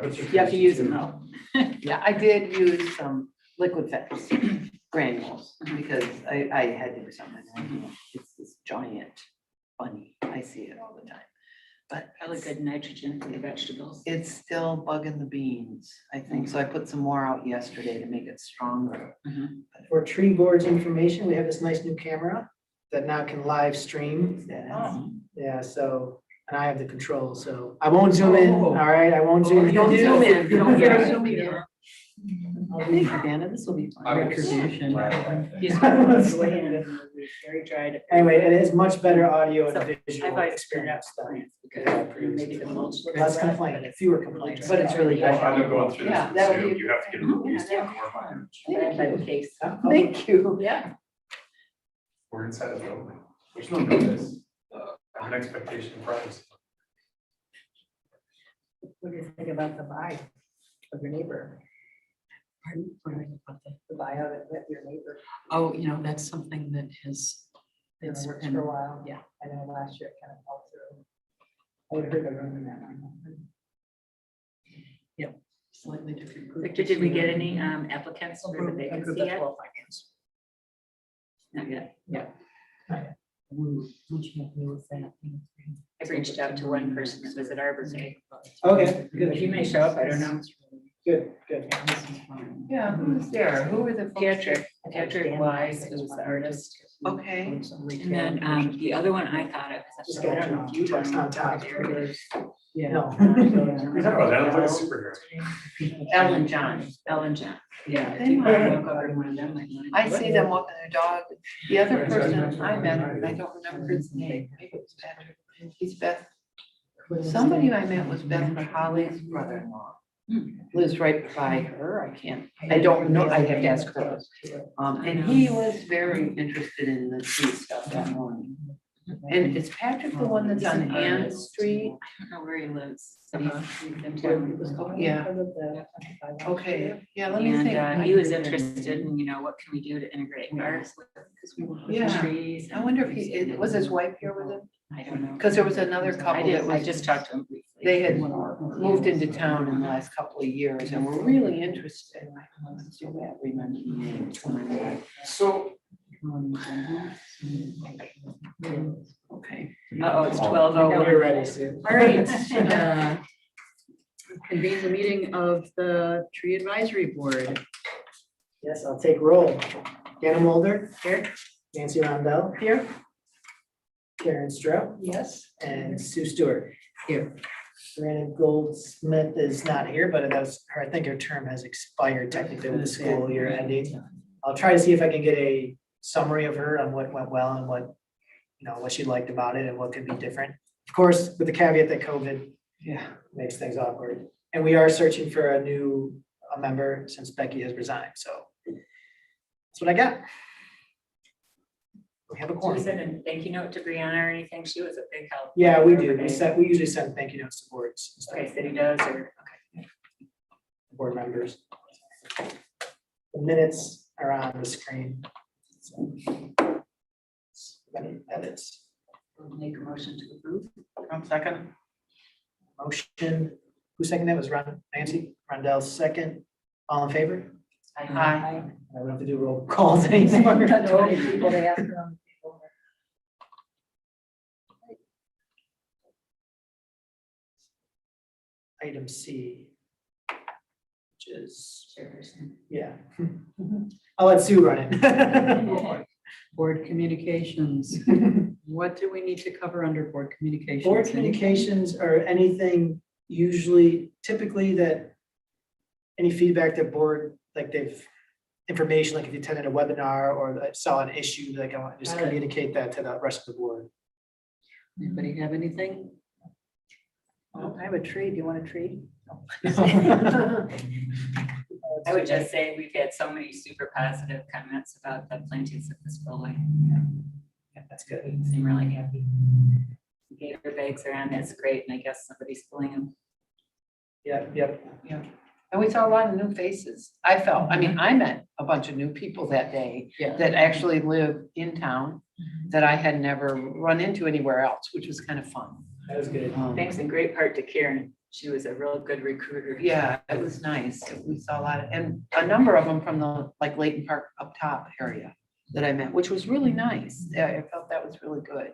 You have to use them though. Yeah, I did use some liquid fence granules because I had to do something. It's this giant bunny. I see it all the time. But Probably good nitrogen for the vegetables. it's still bugging the beans, I think. So I put some more out yesterday to make it stronger. For tree boards information, we have this nice new camera that now can live stream. Yeah, so, and I have the control, so I won't zoom in, all right? I won't zoom in. Don't zoom in. Don't Yeah. zoom in. Thank you, Dana. This will be fun. Retribution. Very dry. Anyway, it is much better audio So, and I've visual always experience. plants because maybe the mulch. Less complaint, fewer complaints. But it's really good. I know going through Yeah, this that too, would be- you have to get Mhm. used to Yeah, the core line. Thank you. Case. Thank you. Yeah. We're inside the building. There's no notice, an expectation of privacy. What do you think about the buy of your neighbor? Pardon? What do I think about that? The buy of it with your neighbor? Oh, that's something that has. It's It's worked been- for a while. yeah. I know last year it kind of fell through. I would heard the room in that one. Slightly different. group Victor, this did we year. get any applicants for the A group vacancy of yet? 12 finance. Not yet. Once you have me with that. I've reached out to one person that was at Arbor Day. Okay, If good, he may show up, I don't know. good, good. Yeah, who's there? Who were the? Patrick Wise, who's the artist. Okay. And then the other one I thought of, Just I don't know if you text on top. There it is. Yeah. No. You're talking about that, it's like a superhero. Ellen John. Ellen John. Yeah. They if you might- wanna look over one of them, like, I see them walking their dog. The other person I met, I don't remember his name. Maybe it was Patrick. He's Beth. Somebody I met was Beth Holly's brother-in-law. Lives right by her. I don't know. I have to ask her. And he was very interested in the tree stuff that morning. And is Patrick the one that's on Ann Street? I don't know where he lives. Uh-huh. And Yeah. Okay, yeah, let me think. he was interested in, what can we do to integrate ours with, because we work with Yeah. trees. I wonder if was his wife here with him? I don't know. Because there was another couple that I was, just talked to him briefly. they had moved into town in the last couple of years and were really interested. So bad, remember the name. So, Okay. Uh-oh, it's 12:01. You're ready, Sue. All right. Convene the meeting of the tree advisory board. Yes, I'll take roll. Dana Mulder, Here. Nancy Rondell, Here. Karen Stroh, Yes. and Sue Stewart. Here. Brandon Goldsmith is not here, but that's her, I think her term has expired technically with the school year ending. I'll try to see if I can get a summary of her on what went well and what, what she liked about it and what could be different. Of course, with the caveat that COVID makes things awkward. And we are searching for a member since Becky has resigned, so that's what I got. We have a Should we quorum. send a thank you note to Brianna or anything? She was a big help. Yeah, we do. We usually send thank you notes to boards and stuff. Okay, city does, or, okay. Board members. The minutes are on the screen. So, any edits? Make a motion to approve. 1 second. Motion, who seconded that? Was Nancy Rondell second. All in favor? Hi. I don't have to do roll calls anymore. People they ask them. Item C. Which is, Chairperson. yeah. I'll let Sue run it. Board communications. What do we need to cover under board communications? Board communications are anything typically that any feedback that board, like information, like if you attended a webinar or saw an issue, like I want to just Got it. communicate that to the rest of the board. Anybody have anything? I have a tree. Do you want a tree? I would just say we've had so many super positive comments about the plantings at this building. Yeah, that's good. We seem really happy. Gator bags are on, that's great, and I guess somebody's pulling them. Yep. And we saw a lot of new faces. I met a bunch of new people that day Yeah. that actually live in town that I had never run into anywhere else, which was kind of fun. That was good. Thanks in great part to Karen. She was a real good recruiter. Yeah, it was nice. We saw a lot, and a number of them from the, like Layton Park up top area that I met, which was really nice. Yeah, I felt that was really good.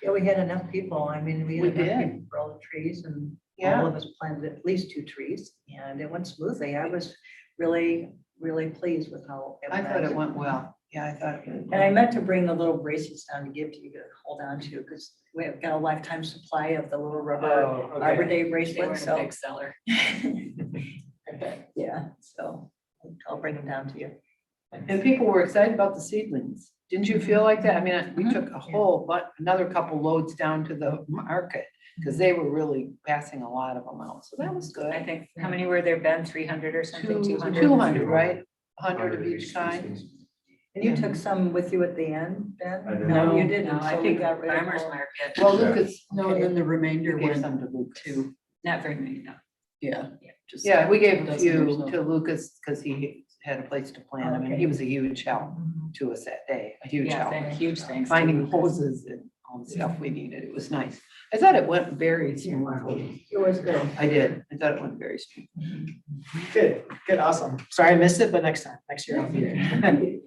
Yeah, we had enough people. I mean, we We had enough did. people for all the trees and Yeah. all of us planted at least 2 trees and it went smoothly. I was really, really pleased with how. I thought it went well. Yeah, I thought it went And I well. meant to bring the little bracelets down to give to you to hold on to because we have got a lifetime supply of the little rubber Oh, Arbor okay. Day They bracelets, weren't a so. big seller. Yeah, so I'll bring them down to you. And people were excited about the seedlings. Didn't you feel like that? I mean, we Mhm. took a whole, but another couple loads down to the market because they were really passing a lot of them out. So that was good. I think, how many were there, Ben? 300 or something, 200? 200, right? 100 of each kind. species. And you Yeah. took some with you at the end, Ben? I did. No, you No, didn't. No, I so we think got rid of farmer's all- market, Well, Yeah. Lucas, No, and then the remainder we gave went some to Lucas. to, not very many, no. yeah. just Yeah, we gave a dozen or few so. to Lucas because he had a place to plant them, and he was a huge help to us that day, a huge Yeah, help. thank- huge thanks. to Finding Lucas. hoses and all the stuff we needed. It was nice. I thought it went very smoothly. It was good. I did. I thought it went very smooth. Good, good, awesome. Sorry I missed it, but next time, next year I'll be here.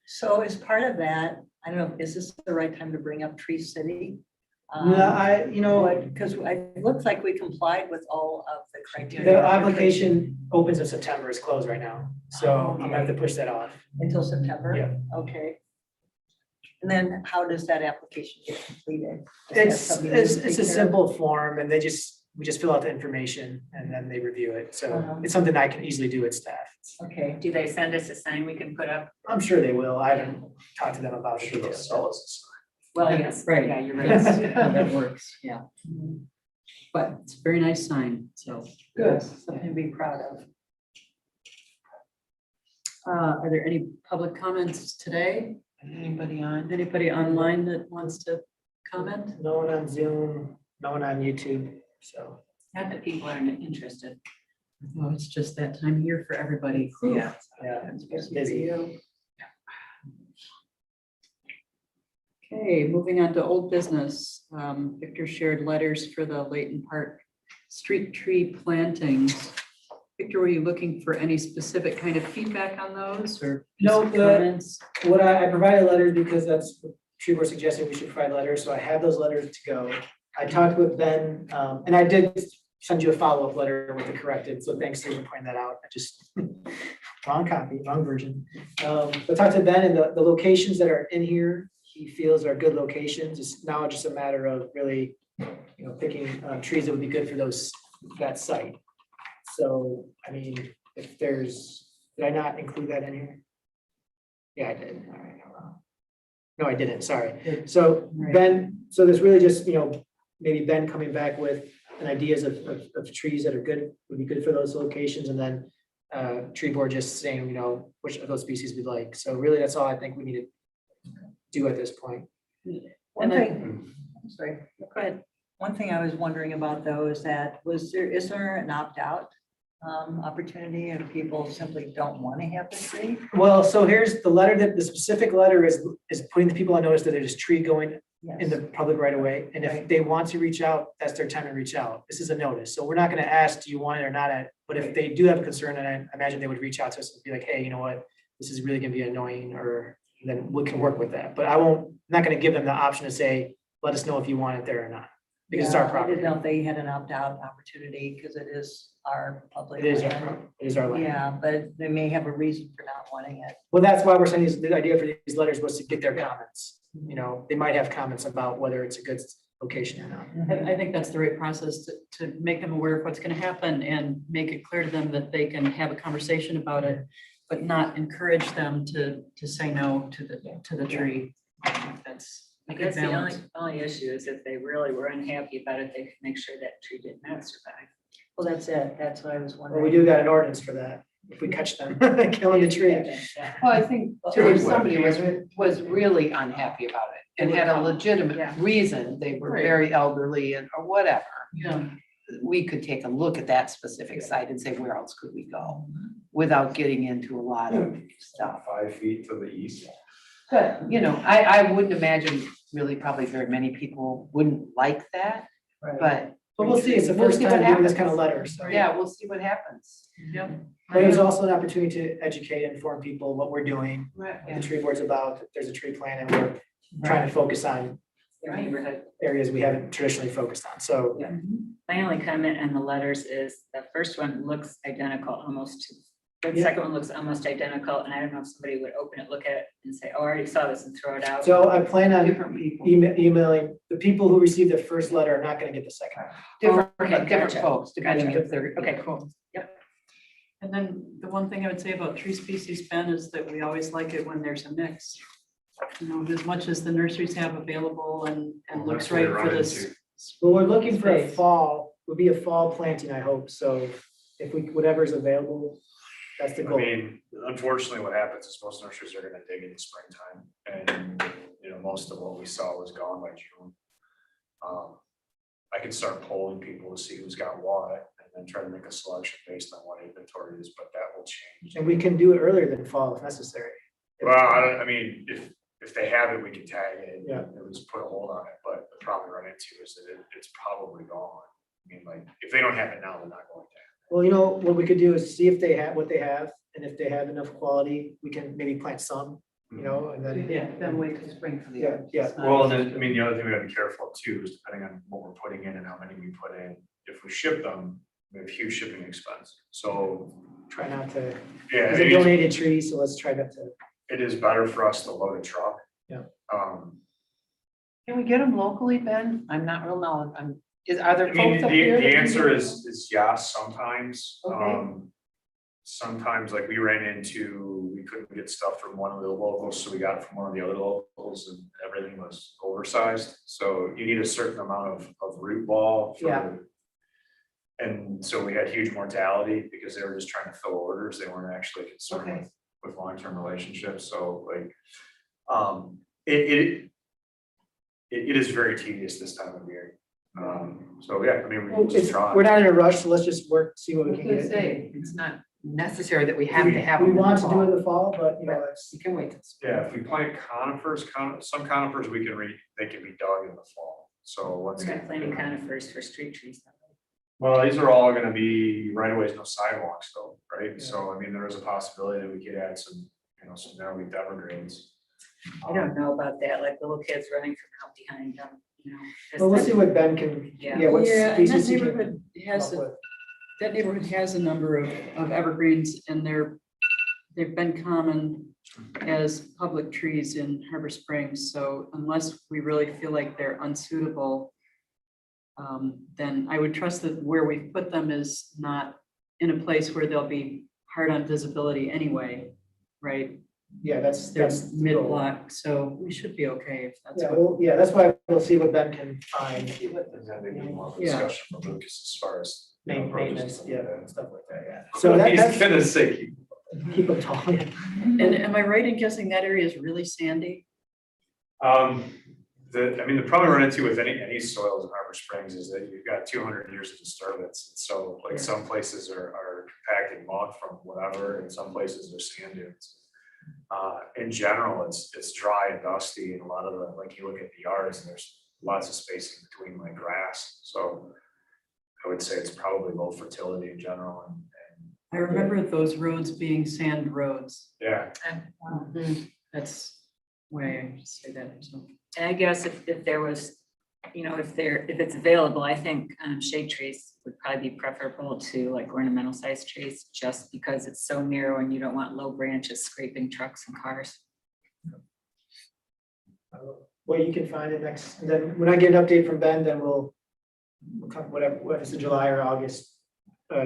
So as part of that, I don't know, is this the right time to bring up Tree City? No, I, you know, Because it looks like we complied with all of the criteria. the application opens in September, it's closed right now, so I'm gonna have to push that off. Until September? Yeah. Okay. And then how does that application get completed? Is that It's, something you it's, take it's a care of? simple form and we just fill out the information and then they review it. So Uh-huh. it's something I can easily do at staff. Okay, Do they send us a sign we can put up? I'm sure they will. I haven't talked to them about it. Sure they'll sell us. Well, yes, Right. yeah, you're That's right. how that works, yeah. But it's a very nice sign, so. Good. something to be proud of. Are there any public comments today? Anybody on? Anybody online that wants to comment? No one on Zoom, no one on YouTube, so. Not that people aren't interested. Oh, it's just that time of year for everybody. Yeah. Yeah, It's it's busy. Okay, moving on to old business. Victor shared letters for the Layton Park street tree plantings. Victor, were you looking for any specific kind of feedback on those or? No, just the- comments? What I provided letters because that's what tree board suggested we should provide letters, so I have those letters to go. I talked with Ben, and I did send you a follow-up letter with the corrected, so thanks for pointing that out. I just, wrong copy, wrong version. But talked to Ben and the locations that are in here, he feels are good locations. It's now just a matter of really, you know, picking trees that would be good for that site. So, I mean, if there's, did I not include that in here? Yeah, I did. All right, hold on. No, I didn't, sorry. So Ben, so there's really just, you know, maybe Ben coming back with an ideas of trees that are good, would be good for those locations, and then tree board just saying, you know, which of those species we'd like. So really, that's all I think we need to do at this point. One And I- thing, I'm sorry, go ahead. One thing I was wondering about though is that is there an opt-out opportunity if people simply don't want to have the tree? Well, so here's the letter the specific letter is putting the people on notice that there's a tree going in Yes. the public right away. And if Right. they want to reach out, that's their time to reach out. This is a notice. So we're not gonna ask, do you want it or not? But if they do have a concern, and I imagine they would reach out to us and be like, hey, you know what? This is really gonna be annoying, or then we can work with that. But I'm not gonna give them the option to say, let us know if you want it there or not. Because it's our Yeah, I property. didn't know if they had an opt-out opportunity because it is our public. It is land. our land. Yeah, but they may have a reason for not wanting it. Well, that's why we're sending the idea for these letters was to get their comments. You know, they might have comments about whether it's a good location or not. I think that's the right process to make them aware of what's gonna happen and make it clear to them that they can have a conversation about it, but not encourage them to say no to the tree. I think that's a I good guess the balance. only issue is if they really were unhappy about it, they could make sure that tree did not survive. Well, that's it. That's what I was Well, wondering. we do got an ordinance for that. If we catch them killing the tree. Yeah. Well, I think too, if somebody was really unhappy about it and had a legitimate Yeah. reason, they were Right. very elderly and, or whatever. Yeah. We could take a look at that specific site and say, where else could we go? Without getting into a lot of stuff. 5 feet to the east. But, you know, I wouldn't imagine really probably very many people wouldn't like that, Right. but But we'll see, it's the We'll first see time what doing this kind happens. of letter, so. Yeah, we'll see what happens. Yep. But it was also an opportunity to educate and inform people what we're doing, Right. what the tree board's about, that there's a tree plan, and we're trying to focus on Your neighborhood. areas we haven't traditionally focused on, so. My only comment on the letters is the first one looks identical almost to, the Yeah. second one looks almost identical, and I don't know if somebody would open it, look at it and say, oh, I already saw this and throw it out. So I plan on Different people. emailing, the people who received the first letter are not gonna get the second one. Different, Okay, different gotcha. folks, depending Gotcha. if they're. Okay, cool. And then the one thing I would say about tree species, Ben, is that we always like it when there's a mix. You know, as much as the nurseries have available and Well, looks that's what we right for run this. into. Well, we're looking for a Space. fall, would be a fall planting, I hope, so if we, whatever's available, that's the I goal. mean, unfortunately, what happens is most nurseries are gonna dig in the springtime, and, you know, most of what we saw was gone by June. I can start polling people to see who's got what, and then try to make a selection based on what inventory is, but that will change. And we can do it earlier than fall if necessary. Well, I mean, if they have it, we can tag it, and Yeah. at least put a hold on it, but the problem we run into is that it's probably gone. I mean, like, if they don't have it now, they're not going to. Well, you know, what we could do is see if they have what they have, and if they have enough quality, we can maybe plant some, you know, and then, Yeah, then wait till spring for the. Yeah, others. yeah. Well, then, I mean, the other thing we gotta be careful of too is depending on what we're putting in and how many we put in, if we ship them, we have huge shipping expense. So, try not to, yeah, it's a donated tree, so let's try not to. it is better for us to load a truck. Yeah. Can we get them locally, Ben? I'm not real knowledge, are there I mean, folks up here? the that can answer do it? is yes, sometimes. Okay. Sometimes like we ran into, we couldn't get stuff from one of the locals, so we got it from one of the other locals and everything was oversized. So you need a certain amount of root ball. for- Yeah. And so we had huge mortality because they were just trying to fill orders. They weren't actually concerned Okay. with long-term relationships. So like, it is very tedious this time of year. So yeah, I mean, we Well, can just it's, try. we're not in a rush, so let's just work, see I what we was can gonna get. say, it's not necessary that we have to have. We them in want the to do it in fall. the fall, but you know, it's, You can wait till spring. Yeah, if we plant conifers, some conifers we can they can be dug in the fall. So once. We're not planting conifers for street trees. Well, these are all gonna be right of ways, no sidewalks though, right? So I mean, there is a possibility that we could add some, you know, some narrow leaf evergreens. I don't know about that, like little kids running from out behind them, you know. just well, we'll that- see what Ben can, Yeah. yeah, what Yeah, and that species he can neighborhood come has, up with. that neighborhood has a number of evergreens and they've been common as public trees in Harbor Springs. So unless we really feel like they're unsuitable, then I would trust that where we put them is not in a place where they'll be hard on visibility anyway, right? Yeah, that's They're the goal. mid-block, so we should be okay if that's Yeah, what. well, yeah, that's why we'll see what Ben can find, And then maybe more of a Yeah. discussion from Lucas as far as. you know, maintenance, approaches. yeah, and stuff like that, yeah. So that, He's that's, gonna say, keep them tall, yeah. And am I right in guessing that area is really sandy? I mean, the problem I run into with any soils in Harbor Springs is that you've got 200 years of disturbance. And so like some places are compacted muck from whatever, and some places are sand dunes. In general, it's dry and dusty, and a lot of the, like you look at the yards and there's lots of spacing between like grass. So I would say it's probably low fertility in general, and I remember those roads being sand roads. yeah. That's why I say that, so. And I guess if there was, you know, if it's available, I think shade trees would probably be preferable to like ornamental sized trees, just because it's so narrow and you don't want low branches scraping trucks and cars. Well, you can find it next, and then when I get an update from Ben, then we'll come, whatever, what is it, July or August,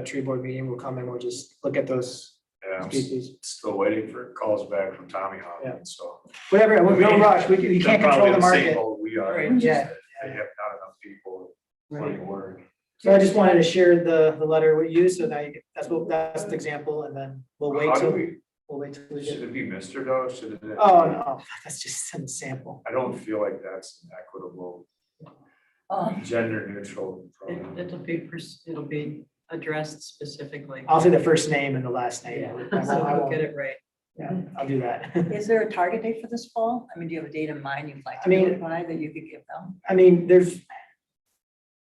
tree board meeting, we'll come and we'll just look at those Yeah, I'm species. still waiting for calls back from Tommy Hawkins, so. Whatever, no I mean, rush, you can't They're control probably the same market. boat we are, Right, it's just yeah, that they have not enough people, plenty of work. So I just wanted to share the letter with you, so now you, that's the example, and then we'll wait How do till, we, we'll wait till we should get. it be Mr. Doe, should it? Oh, no, that's just some sample. I don't feel like that's an equitable, gender neutral. program. It'll be addressed specifically. I'll say the first name and the last name. Yeah, I so won't- we'll get it right. Yeah, I'll do that. Is there a target date for this fall? I mean, do you have a date in mind you'd like I to mean- notify that you could give them? I mean,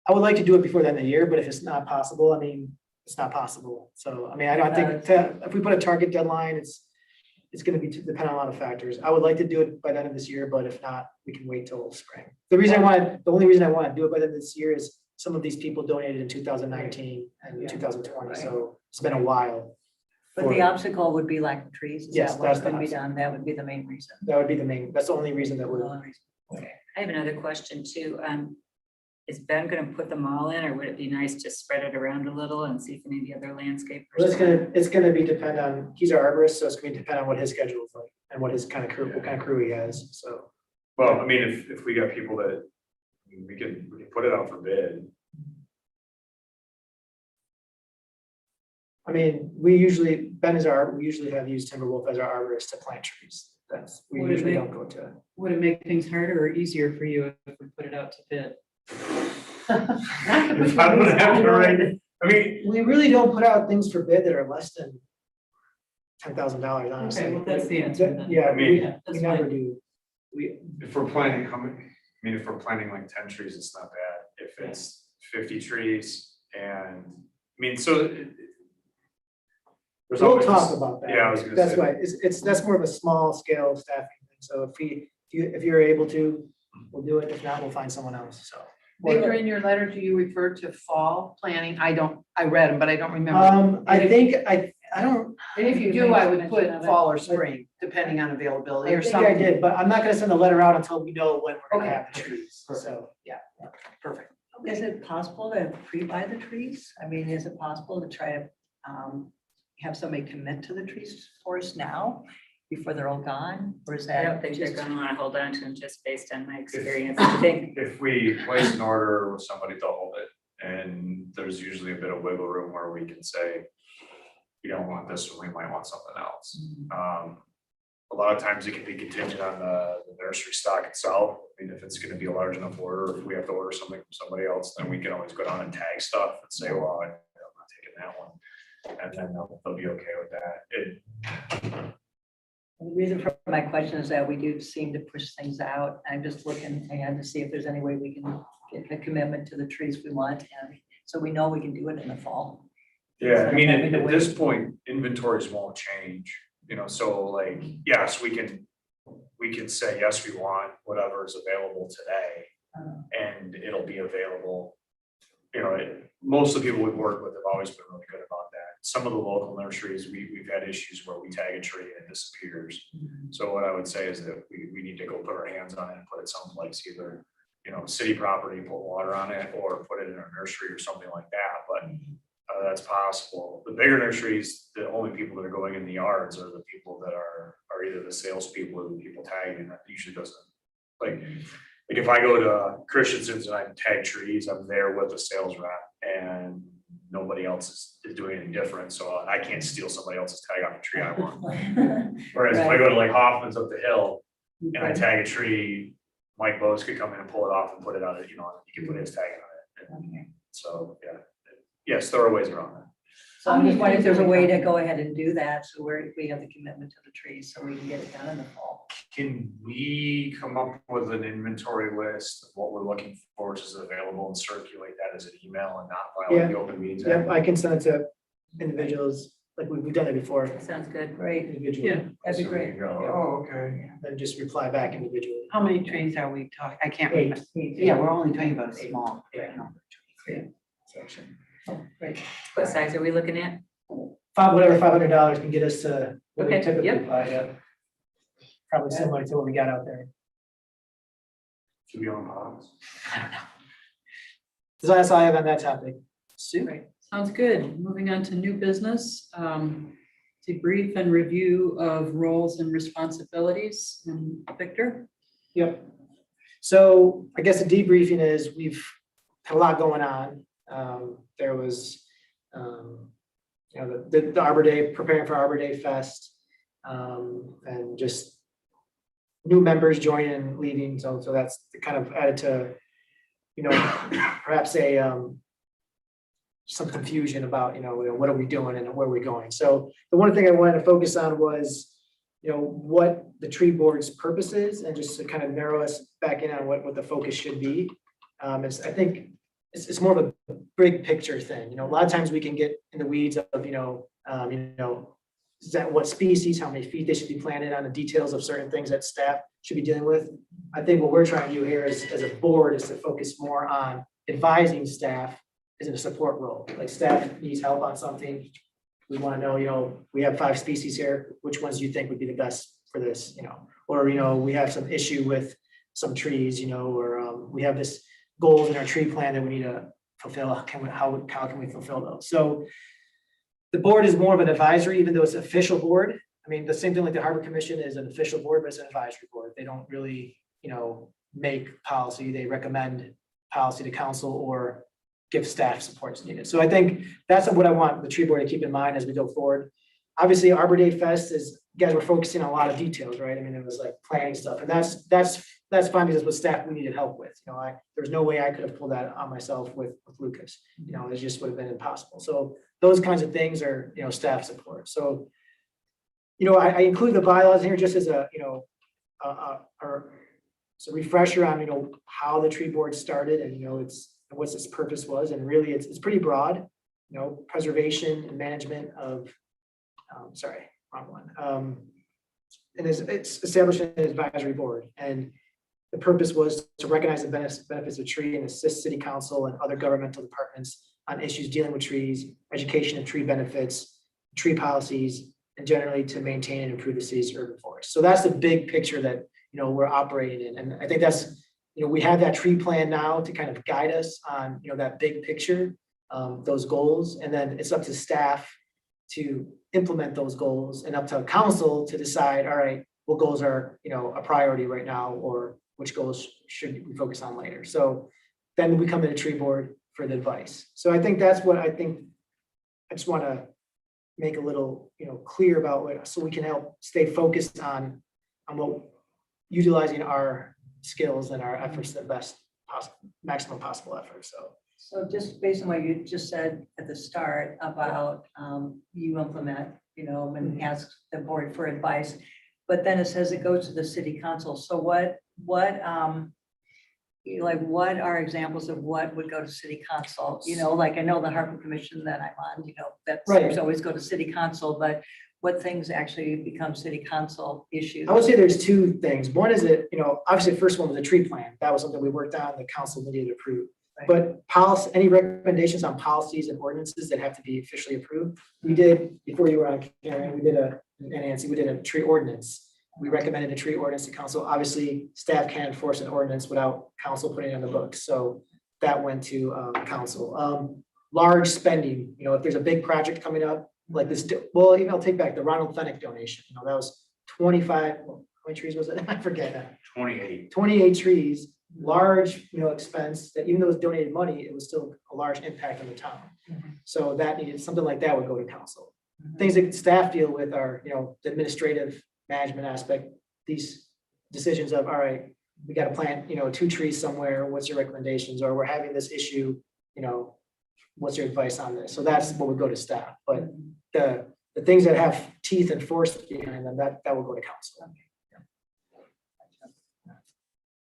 I would like to do it before the end of the year, but if it's not possible, I mean, it's not possible. So, I mean, I don't think, if we put a target deadline, it's gonna be depend on a lot of factors. I would like to do it by the end of this year, but if not, we can wait till spring. The only reason I want to do it by the end of this year is some of these people donated in 2019 and 2020, so it's been a while. But the obstacle would be lack of trees. Is Yes, that what that's the could be done? That would be the main reason. That would be that's the only reason that would. I have another question too. Is Ben gonna put them all in, or would it be nice to spread it around a little and see if any of the other landscapers? Well, it's gonna be depend on, he's our arborist, so it's gonna depend on what his schedule is like and what his kind of crew, what kind of crew he has, so. Well, I mean, if we got people that, we can put it out for bid. I mean, we usually have used Timberwolf as our arborist to plant trees. We Would it usually make- don't go to. Would it make things harder or easier for you if we put it out to bid? If I'm gonna have to write, I mean, We really don't put out things for bid that are less than $10,000, honestly. Okay, well, that's the answer then. Yeah, I mean, Yeah, we that's never fine. do. We, if we're planting, if we're planting like 10 trees, it's not bad. If it's 50 trees and, I mean, so. There's we'll always talk just- about that. Yeah, I was gonna That's say. why, that's more of a small scale staffing thing. So if you're able to, we'll do it. If not, we'll find someone else, so. Victor, in your letter, do you refer to fall planning? I read them, but I don't remember. I think, I don't, And if you do, I would put fall or spring, depending on availability I or think something. I did, but I'm not gonna send a letter out until we know when we're gonna have the trees, so, yeah, perfect. Is it possible to pre-buy the trees? I mean, is it possible to try to have somebody commit to the trees for us now before they're all gone? Or is I that? don't think they're just- gonna wanna hold on to them just based on my experience. I think If we place an order with somebody to hold it, and there's usually a bit of wiggle room where we can say, we don't want this, or we might want something else. A lot of times it can be contingent on the nursery stock itself. I mean, if it's gonna be a large enough order, if we have to order something from somebody else, then we can always go down and tag stuff and say, well, I'm not taking that one. And then they'll be okay with that. The reason for my question is that we do seem to push things out. I'm just looking ahead to see if there's any way we can get the commitment to the trees we want. And so we know we can do it in the fall. Yeah, I mean, Having to at wait. this point, inventories won't change, so like, yes, we can say, yes, we want whatever is available today. And it'll be available. Most of the people we've worked with have always been really good about that. Some of the local nurseries, we've had issues where we tag a tree and it disappears. So what I would say is that we need to go put our hands on it and put it someplace, either, city property, put water on it, or put it in our nursery or something like that, but that's possible. The bigger nurseries, the only people that are going in the yards are the people that are either the salespeople or the people tagging, and that usually doesn't, like if I go to Christensen's and I tag trees, I'm there with the sales rep and nobody else is doing anything different, so I can't steal somebody else's tag off a tree I want. Whereas if I go to like Hoffman's up the hill and I tag a tree, Mike Bose could come in and pull it off and put it on it, he can put his tag on it. And so, yeah, yes, there are ways around that. So I'm just wondering if there's a way to go ahead and do that, so we have the commitment to the trees, so we can get it done in the fall. Can we come up with an inventory list of what we're looking for, which is available, and circulate that as an email and not violate the open meetings act? Yep, I can send it to individuals, like we've done it before, sounds good. Great, individually, Yeah. that'd be So we great. can go, oh, okay. then just reply back individually. How many trees are we talking? I can't Eight. remember. Yeah, we're only talking about a small. Yeah. number of trees. Section. Great. What size are we looking at? Whatever $500 can get us to what we Okay, typically yep. buy, yeah. Probably similar to what we got out there. Should be on pause. So that's all I have on that topic. Sue? Sounds good. Moving on to new business. Debrief and review of roles and responsibilities. And Victor? Yep. So I guess the debriefing is we've had a lot going on. There was, the Arbor Day, preparing for Arbor Day Fest, and just new members joining and leaving. So that's kind of added to, perhaps some confusion about, what are we doing and where we're going. So the one thing I wanted to focus on was, what the tree board's purpose is, and just to kind of narrow us back in on what the focus should be. I think it's more of a big picture thing, you know, a lot of times we can get in the weeds of, is that what species, how many feet they should be planted on, the details of certain things that staff should be dealing with. I think what we're trying to do here is, as a board, is to focus more on advising staff as in a support role, like staff needs help on something. We want to know, you know, we have 5 species here, which ones do you think would be the best for this, you know? Or, you know, we have some issue with some trees, you know, or we have this goals in our tree plan that we need to fulfill. How can we fulfill those? So the board is more of an advisory, even though it's an official board. I mean, the same thing like the Harbor Commission is an official board, but it's an advisory board. They don't really, you know, make policy. They recommend policy to council or give staff supports needed. So I think that's what I want the tree board to keep in mind as we go forward. Obviously, Arbor Day Fest is, you guys were focusing on a lot of details, right? I mean, it was like planning stuff, and that's fine because with staff we needed help with. You know, there's no way I could have pulled that on myself with Lucas. You know, it just would have been impossible. So those kinds of things are, you know, staff support. So, you know, I include the bylaws here just as a, you know, it's a refresher on, you know, how the tree board started and, you know, what its purpose was. And really it's pretty broad, you know, preservation and management of, sorry, wrong one. And it's established an advisory board. And the purpose was to recognize the benefits of tree and assist city council and other governmental departments on issues dealing with trees, education of tree benefits, tree policies, and generally to maintain and improve the city's urban forest. So that's the big picture that, you know, we're operating in. And I think that's, you know, we have that tree plan now to kind of guide us on, you know, that big picture, those goals. And then it's up to staff to implement those goals and up to council to decide, all right, what goals are, you know, a priority right now, or which goals should we focus on later. So then we come to the tree board for the advice. So I think that's what I just want to make a little, you know, clear about what, so we can help stay focused on what, utilizing our skills and our efforts to the best possible, maximum possible effort. So just based on what you just said at the start about you implement, you know, and ask the board for advice, but then it says it goes to the city council. So what are examples of what would go to city council? You know, like I know the Harbor Commission that I'm on, you know, that Right. seems always go to city council, but what things actually become city council issues? I would say there's 2 things. One is that, you know, obviously the first one was a tree plan. That was something we worked on, the council needed to approve. Right. But policy, any recommendations on policies and ordinances that have to be officially approved, we did, before you were on, Karen, we did and Nancy, we did a tree ordinance. We recommended a tree ordinance to council. Obviously, staff can't enforce an ordinance without council putting it on the books. So that went to council. Large spending, you know, if there's a big project coming up, like this, well, even I'll take back the Ronald Fennick donation. You know, that was 25, how many trees was it? I forget that. 28 trees, large, you know, expense that even though it was donated money, it was still a large impact on the town. So that needed, something like that would go to council. Things that staff deal with are, you know, the administrative management aspect, these decisions of, all right, we got to plant, you know, 2 trees somewhere. What's your recommendations? Or we're having this issue, you know, what's your advice on this? So that's what would go to staff. But the things that have teeth and force behind them, that will go to council.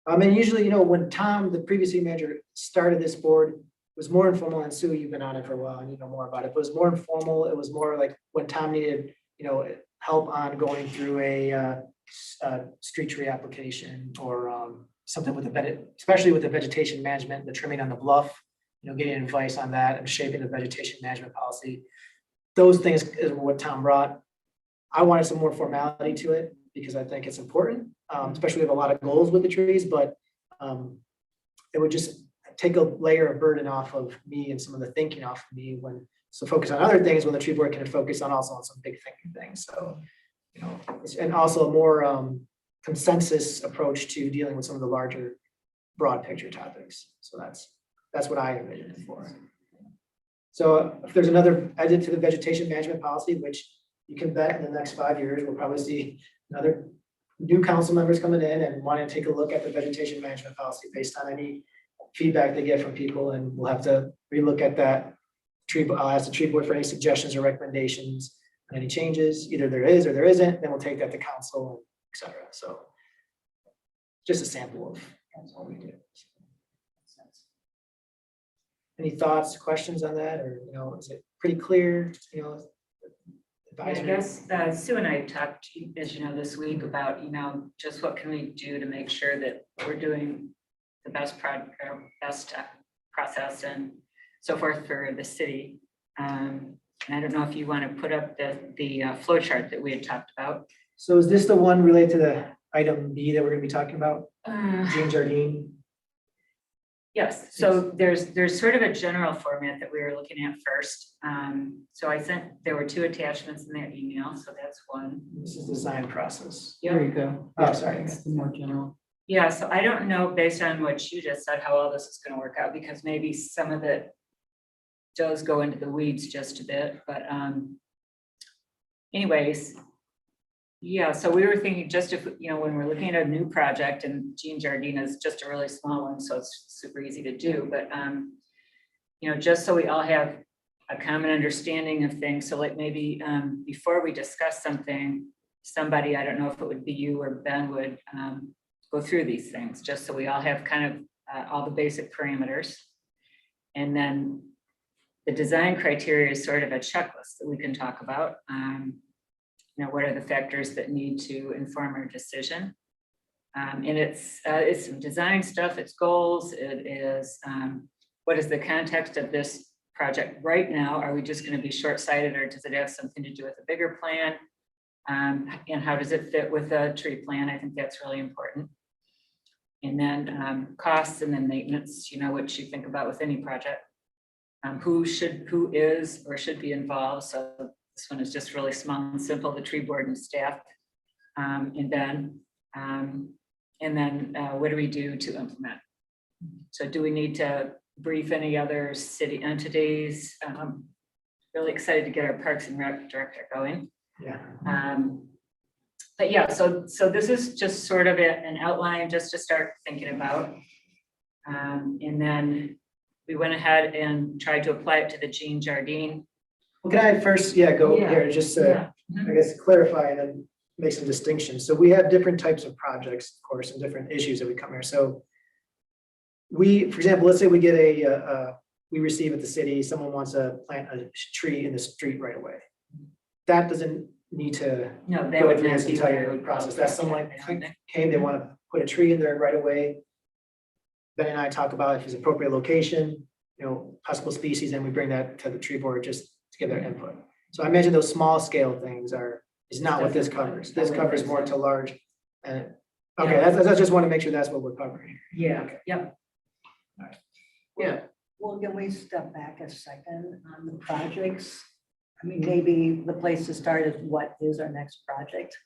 And usually, you know, when Tom, the previous city manager, started this board, it was more informal, and Sue, you've been on it for a while and you know more about it, but it was more informal. It was more like when Tom needed, you know, help on going through a street tree application or something with especially with the vegetation management, the trimming on the bluff, you know, getting advice on that and shaping the vegetation management policy. Those things is what Tom brought. I wanted some more formality to it because I think it's important, especially we have a lot of goals with the trees, but it would just take a layer of burden off of me and some of the thinking off of me so focus on other things when the tree board can focus on also on some big thinking things. So, you know, and also a more consensus approach to dealing with some of the larger broad picture topics. So that's what I envision it for. So if there's another edit to the vegetation management policy, which you can bet in the next 5 years, we'll probably see another new council members coming in and wanting to take a look at the vegetation management policy based on any feedback they get from people. And we'll have to relook at that tree. I'll ask the tree board for any suggestions or recommendations on any changes. Either there is or there isn't, then we'll take that to council, et cetera. So just a sample of what we do. Any thoughts, questions on that, or, is it pretty clear, I advisory? guess Sue and I talked, as you know, this week about, just what can we do to make sure that we're doing the best process and so forth for the city. And I don't know if you want to put up the flow chart that we had talked about. So is this the one related to the item B that we're gonna be talking about, Jean Jardine? Yes, so there's sort of a general format that we were looking at first. So there were 2 attachments in that email, so that's one. This is the design process. There you go. Oh, sorry. That's the more general. Yeah, so I don't know, based on what you just said, how all this is gonna work out, because maybe some of it does go into the weeds just a bit, but anyways, yeah, so we were thinking just if, when we're looking at a new project, and Jean Jardine is just a really small one, so it's super easy to do, but just so we all have a common understanding of things, so like maybe before we discuss something, somebody, I don't know if it would be you or Ben, would go through these things, just so we all have kind of all the basic parameters. And then the design criteria is sort of a checklist that we can talk about. What are the factors that need to inform our decision? And it's some design stuff, it's goals, it is what is the context of this project right now? Are we just going to be short-sighted, or does it have something to do with a bigger plan? And how does it fit with a tree plan? I think that's really important. And then costs, and then maintenance, what you think about with any project. Who is or should be involved. So this one is just really small and simple, the tree board and staff. And then what do we do to implement? So do we need to brief any other city entities? Really excited to get our Parks and Rec director going. Yeah. But yeah, so this is just sort of an outline just to start thinking about. And then we went ahead and tried to apply it to the Jean Jardine. Well, can I first, go Yeah. here, just Yeah. I guess clarify and then make some distinctions. So we have different types of projects, of course, and different issues that we come here. So for example, let's say we get we receive at the city, someone wants to plant a tree in the street right away. That doesn't need to No, they go would through not this be entire there. process. That's someone came, they want to put a tree in there right away. Ben and I talk about if it's appropriate location, possible species, and we bring that to the tree board just to give their input. So I imagine those small scale things is not what this covers. This covers more to large. And okay, I just want to make sure that's what we're covering. Yeah, Okay. yep. Yeah. Well, can we step back a second on the projects? I mean, maybe the place to start is what is our next project,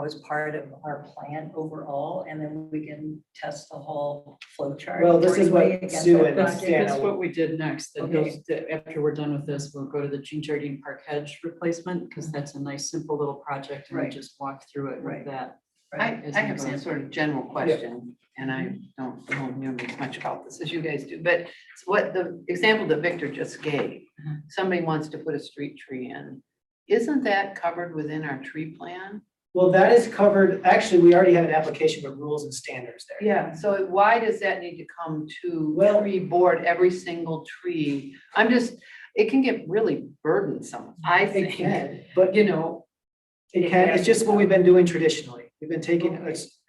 as part of our plan overall, and then we can test the whole flow chart. Well, this is what accordingly against Sue our and project. Stan- That's what we did next. That Okay. goes after we're done with this, we'll go to the Jean Jardine Park Hedge replacement, because that's a nice, simple little project, and we Right. just walk through it Right. with that. Right. as I we have go. some sort of general question, and I don't know as much about this as you guys do, but what the example that Victor just gave, somebody wants to put a street tree in, isn't that covered within our tree plan? Well, that is covered, actually, we already have an application with rules and standards there. Yeah, so why does that need to come to Well- tree board, every single tree? It can get really burdensome, I It think, can, but it it's just what we've been doing traditionally. We've been taking,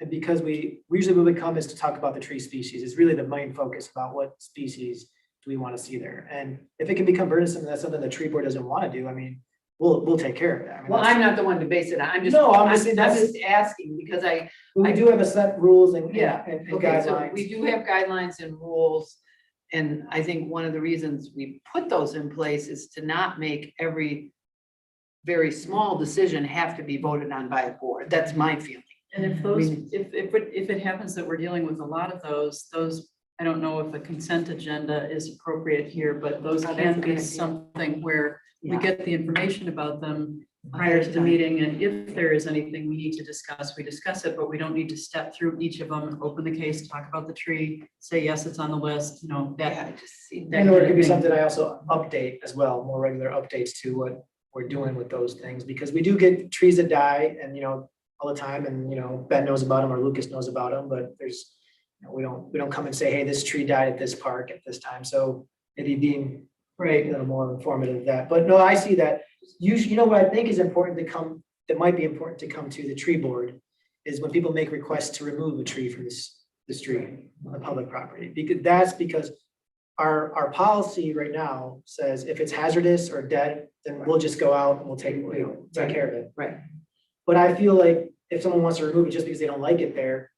because usually when we come is to talk about the tree species. It's really the main focus about what species do we want to see there. And if it can become burdensome, and that's something the tree board doesn't want to do, I mean, we'll take care of that. I mean, Well, that's- I'm not the one to base it on, I'm just, No, I'm I'm just saying that's- just asking, because we do have a set rules and Yeah, and okay, so guidelines. we do have guidelines and rules. And I think one of the reasons we put those in place is to not make every very small decision have to be voted on by a board. That's my feeling. And if those, if it happens that we're dealing with a lot of those, I don't know if a consent agenda is appropriate here, but those Oh, that's a can good be idea. something where we Yeah. get the information about them prior to the meeting, and if there is anything we need to discuss, we discuss it, but we don't need to step through each of them, open the case, talk about the tree, say, yes, it's on the list, Yeah, it just seems. that And or it kind could of be thing. something I also update as well, more regular updates to what we're doing with those things, because we do get trees that die and, all the time, and, Ben knows about them or Lucas knows about them, but we don't come and say, hey, this tree died at this park at this time. So maybe being a Right. little more informative of that. But no, I see that. Usually, you know what I think is important to come, that might be important to come to the tree board is when people make requests to remove a tree from the street on public property. Because our policy right now says if it's hazardous or dead, then we'll just go out and we'll take care of it. Right. But I feel like if someone wants to remove it just because they don't like it there,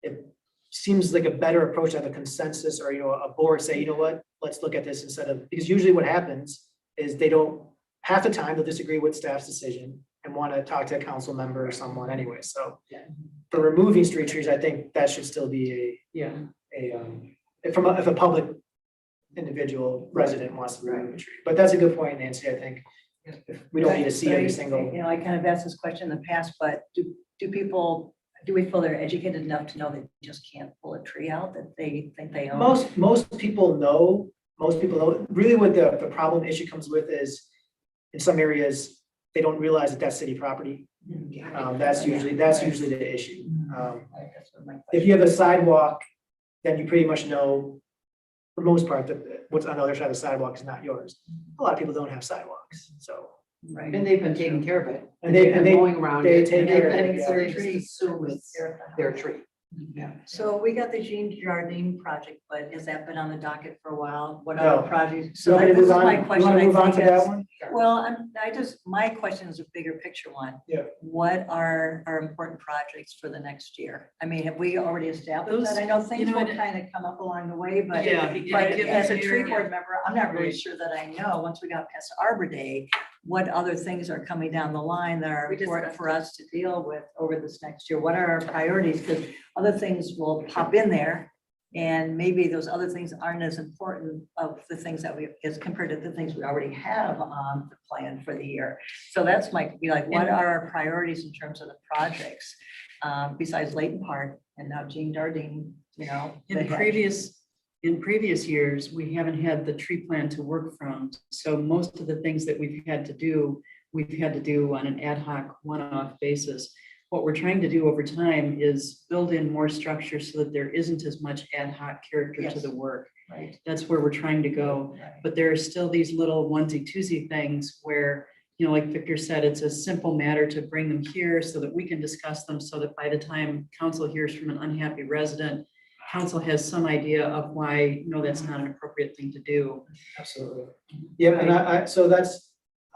it seems like a better approach to have a consensus or, a board say, you know what, let's look at this instead of, because usually what happens is they don't, half the time they'll disagree with staff's decision and want to talk to a council member or someone anyway. So Yeah. for removing street trees, I think that should still be if a public individual resident wants to remove a tree. But that's a good point, Nancy, I think. If we don't need to see every single. You know, I kind of asked this question in the past, but do we feel they're educated enough to know they just can't pull a tree out that they think they own? Most people know, really what the problem issue comes with is in some areas, they don't realize that that's city property. That's usually the issue. That's what my If you have a sidewalk, then you pretty much know, for the most part, that what's on the other side of the sidewalk is not yours. A lot of people don't have sidewalks, so. Right. And they've been taking care of it. And they've been been mowing around they it. take and care of they've it, been yeah. their trees assume it's their tree. Yeah. So we got the Jean Jardine project, but has that been on the docket for a while? What other No. projects? So So you this is want my to question. I move on think to that is- one? Well, my question is a bigger picture one. Yeah. What are our important projects for the next year? I mean, have we already established Those- that? I know things you know, will and- kind of come up along the way, but Yeah. but given as a the tree year, board member, I'm not really Right. sure that I know, once we got past Arbor Day, what other things are coming down the line that are We important discussed for us to deal with over this next year? What are our priorities? Because other things will pop in there. And maybe those other things aren't as important of the things that we, as compared to the things we already have on the plan for the year. So that's might be like, what are our priorities in terms of the projects? Besides Leighton Park and now Jean Jardine, the In hedge. previous years, we haven't had the tree plan to work from. So most of the things that we've had to do on an ad hoc, one-off basis. What we're trying to do over time is build in more structure so that there isn't as much ad hoc character to Yes. the work. Right. That's where we're trying to go. Right. But there are still these little onesie twosie things where, like Victor said, it's a simple matter to bring them here so that we can discuss them, so that by the time council hears from an unhappy resident, council has some idea of why, no, that's not an appropriate thing to do. Absolutely. Yeah, and I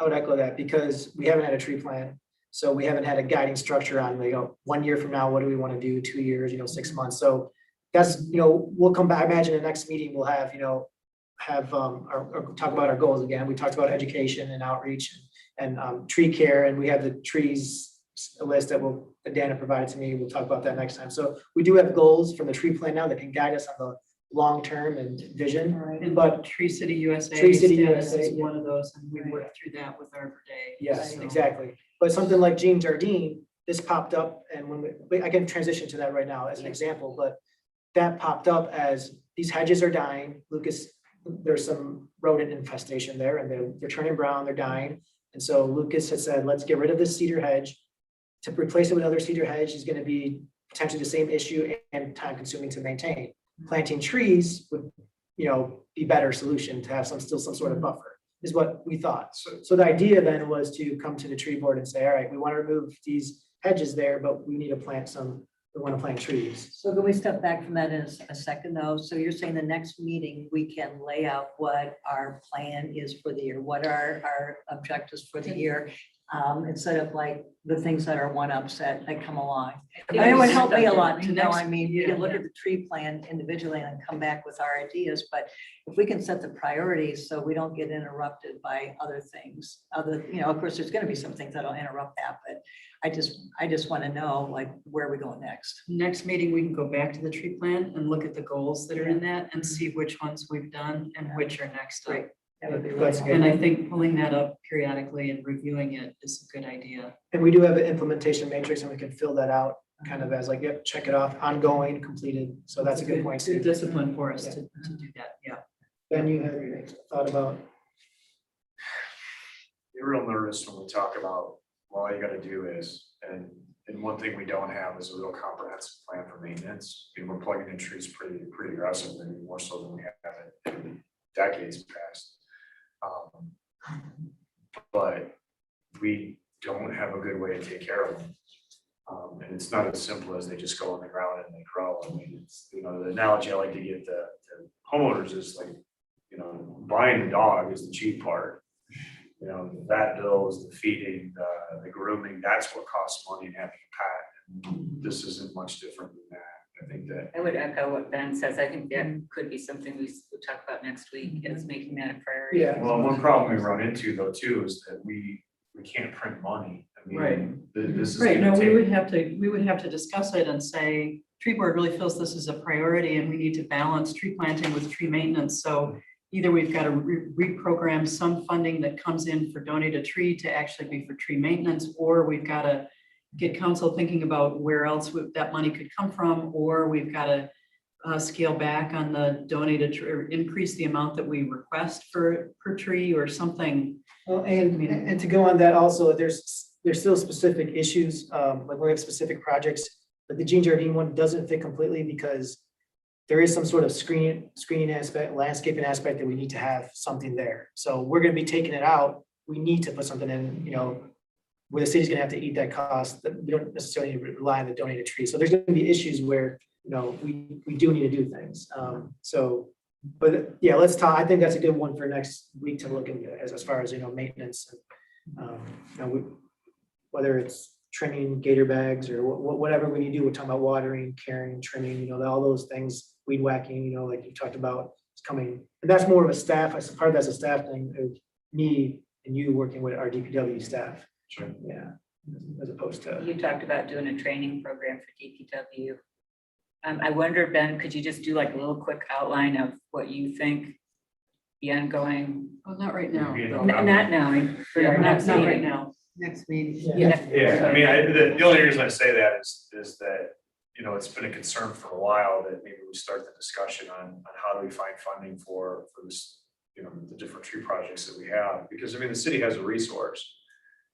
would echo that because we haven't had a tree plan. So we haven't had a guiding structure on, 1 year from now, what do we want to do, 2 years, 6 months. So that's, we'll come back, I imagine the next meeting we'll have, talk about our goals again. We talked about education and outreach and tree care, and we have the trees list that Dana provided to me. We'll talk about that next time. So we do have goals from the tree plan now that can guide us on the long-term and vision. And But Tree City USA. Tree City status USA, is yeah. one of those, and we worked through that with Arbor Day. yes, So- exactly. But something like Jean Jardine, this popped up, and I can transition to that right now as an example, but that popped up as these hedges are dying. Lucas, there's some rodent infestation there, and they're turning brown, they're dying. And so Lucas has said, let's get rid of this cedar hedge. To replace it with another cedar hedge is gonna be potentially the same issue and time consuming to maintain. Planting trees would, be better solution to have some sort of buffer, is what we thought. So the idea then was to come to the tree board and say, all right, we want to remove these hedges there, but we need to we want to plant trees. So can we step back from that in a second though? So you're saying the next meeting, we can lay out what our plan is for the year, what are our objectives for the year? Instead of like the things that are one-ups that come along. I mean, it would help me a lot to know, I mean, we can look at the tree plan individually and come back with our ideas, but if we can set the priorities so we don't get interrupted by other things, of course, there's gonna be some things that'll interrupt that, but I just want to know like where we go next. Next meeting, we can go back to the tree plan and look at the goals that are in that and see which ones we've done and which are next up. Great. That would be really That's helpful. And I think pulling that up periodically and reviewing it is a good idea. And we do have an implementation matrix, and we can fill that out kind of as like, yep, check it off, ongoing, completed. So that's a good point, Good Steve. discipline for us to do that, yeah. Ben, you have thought about, You're real nervous when we talk about, well, all you gotta do is, and one thing we don't have is a real comprehensive plan for maintenance. We're plugging in trees pretty aggressively, more so than we have decades past. But we don't have a good way to take care of them. And it's not as simple as they just go on the ground and they grow. I mean, it's, you know, the analogy I like to give to homeowners is like, you know, buying a dog is the cheap part. You know, the vet bills, the feeding, the grooming, that's what costs money and having a pet. And this isn't much different than that. I think that. I would echo what Ben says. I think that could be something we'll talk about next week, is making that a priority. Yeah. Well, one problem we run into though too is that we can't print money. I mean, Right. this is Right, no, gonna we take. would have to discuss it and say, tree board really feels this is a priority and we need to balance tree planting with tree maintenance. So either we've got to reprogram some funding that comes in for donate a tree to actually be for tree maintenance, or we've got to get council thinking about where else that money could come from, or we've got to scale back on the donated tree, or increase the amount that we request per tree or something. Well, and to go on that also, there's still specific issues, like we have specific projects, but the Jean Jardine one doesn't fit completely because there is some sort of screening aspect, landscaping aspect that we need to have something there. So we're gonna be taking it out. We need to put something in, you know, where the city's gonna have to eat that cost, that we don't necessarily rely on the donated tree. So there's gonna be issues where, you know, we do need to do things. But yeah, let's talk. I think that's a good one for next week to look into as far as, you know, maintenance. You know, whether it's trimming gator bags or whatever we need to do, we're talking about watering, caring, trimming, you know, all those things, weed whacking, you know, like you talked about, is coming. And that's more of a staff, part of that's a staff thing, of me and you working with our DPW staff. Sure. Yeah, as opposed to. You talked about doing a training program for DPW. I wonder, Ben, could you just do like a little quick outline of what you think the ongoing, Oh, not right now. not knowing, for our next Not right meeting? now. Next meeting. Yeah. Yeah, I mean, the only reason I say that is that, you know, it's been a concern for a while that maybe we start the discussion on how do we find funding for this, you know, the different tree projects that we have, because I mean, the city has a resource.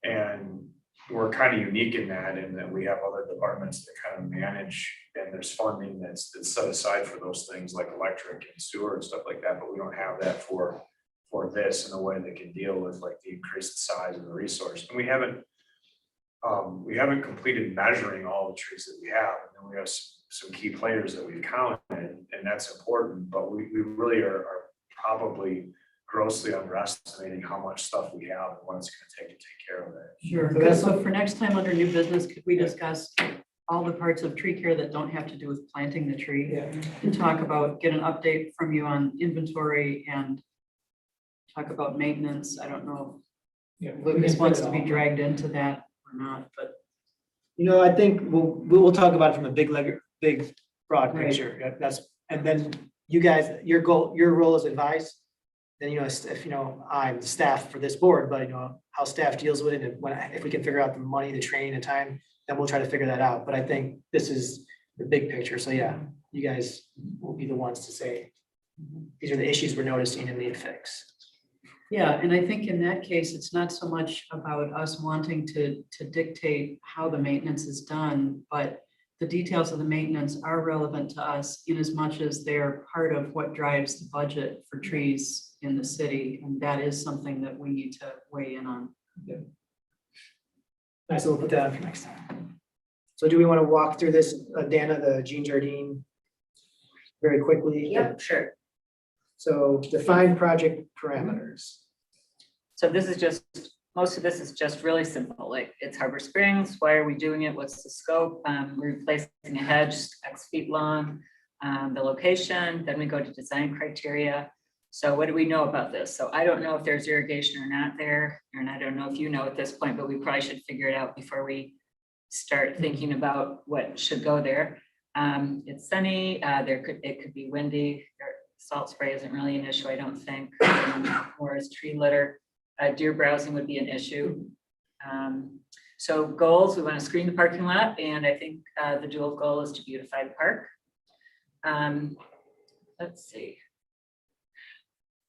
And we're kind of unique in that we have other departments that kind of manage, and there's funding that's set aside for those things like electric and sewer and stuff like that, but we don't have that for this in a way that can deal with like the increased size of the resource. And we haven't completed measuring all the trees that we have, and then we have some key players that we've counted, and that's important, but we really are probably grossly underestimating how much stuff we have and what it's going to take care of it. Sure. So for next time under new business, could we discuss all the parts of tree care that don't have to do with planting the tree? Yeah. And talk about, get an update from you on inventory and talk about maintenance. I don't know Yeah, if Lucas wants to be dragged into that or not, but. You know, I think we'll talk about it from a big broad Right. picture. That's, and then you guys, your role as advice. Then, you know, if, you know, I'm the staff for this board, but you know, how staff deals with it, and if we can figure out the money, the training, the time, then we'll try to figure that out. But I think this is the big picture. So yeah, you guys will be the ones to say, these are the issues we're noticing and need fix. Yeah, and I think in that case, it's not so much about us wanting to dictate how the maintenance is done, but the details of the maintenance are relevant to us in as much as they're part of what drives the budget for trees in the city. And that is something that we need to weigh in on. Nice, so we'll put that on for next time. So do we want to walk through this, Dana, the Jean Jardine, very quickly? Yeah, sure. So define project parameters. So this is just, most of this is just really simple, like it's Harbor Springs, why are we doing it, what's the scope, we're replacing a hedge X feet long, the location, then we go to design criteria. So what do we know about this? So I don't know if there's irrigation or not there, and I don't know if you know at this point, but we probably should figure it out before we start thinking about what should go there. It's sunny, it could be windy, salt spray isn't really an issue, I don't think, or is tree litter. Deer browsing would be an issue. So goals, we want to screen the parking lot, and I think the dual goal is to beautify the park. Let's see.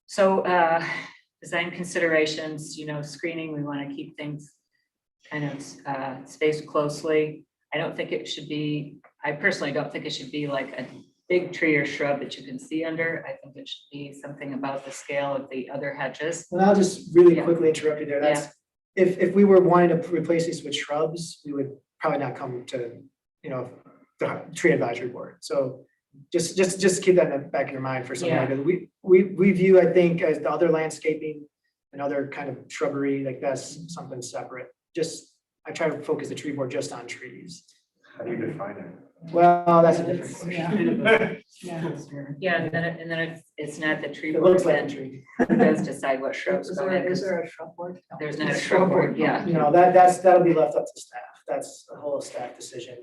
So design considerations, you know, screening, we want to keep things kind of spaced closely. I don't think it should be, I personally don't think it should be like big tree or shrub that you can see under. I think it should be something about the scale of the other hedges. Well, I'll just really Yeah. quickly interrupt you there. That's, if we were wanting to replace these with shrubs, we would probably not come to, the tree advisory board. So just keep that in the back of your mind for something like that. We view, I think, as the other landscaping and other kind of shrubbery, like that's something separate. I try to focus the tree board just on trees. How do you define it? Well, that's a different question. Yeah, and then it's not the tree It board looks like a that tree. does decide what shrubs go in. Is there a shrub board? No. There's not a shrub board, yeah. No, that'll be left up to staff. That's a whole staff decision.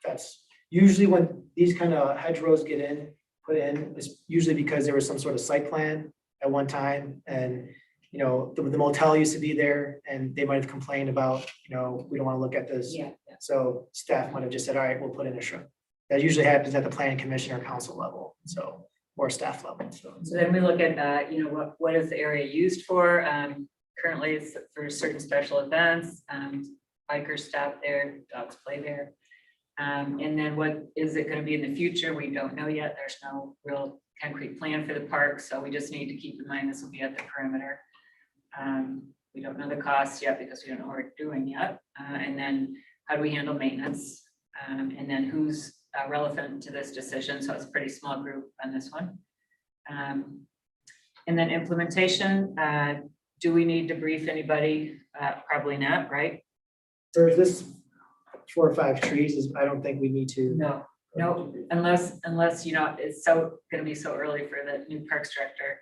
That's usually when these kind of hedgerows put in, it's usually because there was some sort of site plan at one time and, the motel used to be there and they might have complained about, we don't want to look at this. Yeah. So staff might have just said, all right, we'll put in a shrub. That usually happens at the planning commission or council level, so, or staff level, so. So then we look at, what is the area used for? Currently it's for certain special events, bikers stop there, dogs play there. And then what is it gonna be in the future? We don't know yet. There's no real concrete plan for the park, so we just need to keep in mind this will be at the perimeter. We don't know the costs yet because we don't know what we're doing yet. And then how do we handle maintenance? And then who's relevant to this decision? So it's a pretty small group on this one. And then implementation, do we need to brief anybody? Probably not, right? For this 4 or 5 trees, I don't think we need to. No, unless, it's gonna be so early for the new parks director.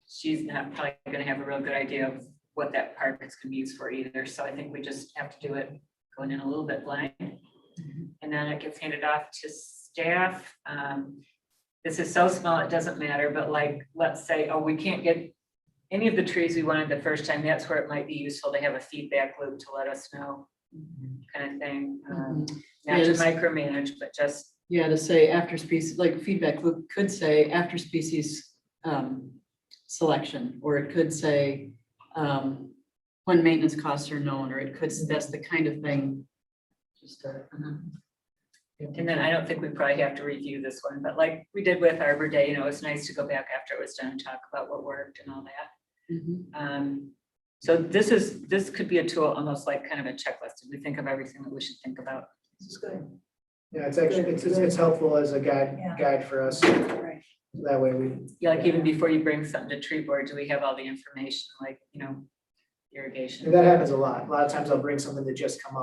She's not probably gonna have a real good idea of what that park is gonna be used for either. So I think we just have to do it going in a little bit blind. And then it gets handed off to staff. This is so small, it doesn't matter, but like, let's say, we can't get any of the trees we wanted the first time. That's where it might be useful to have a feedback loop to let us know, kind of thing. Not to micromanage, but just. Yeah, to say after species, like feedback loop could say after species selection, or it could say when maintenance costs are known, or it could, that's the kind of thing. Just And then I don't think we probably have to review this one, but like we did with Arbor Day, it's nice to go back after it was done and talk about what worked and all that. So this could be a tool, almost like kind of a checklist. Did we think of everything that we should think about? This is good. Yeah, it's actually, it's helpful as a guide for us. Right. That way we. Yeah, like even before you bring something to tree board, do we have all the information, like, irrigation? That happens a lot. A lot of times I'll bring something that just came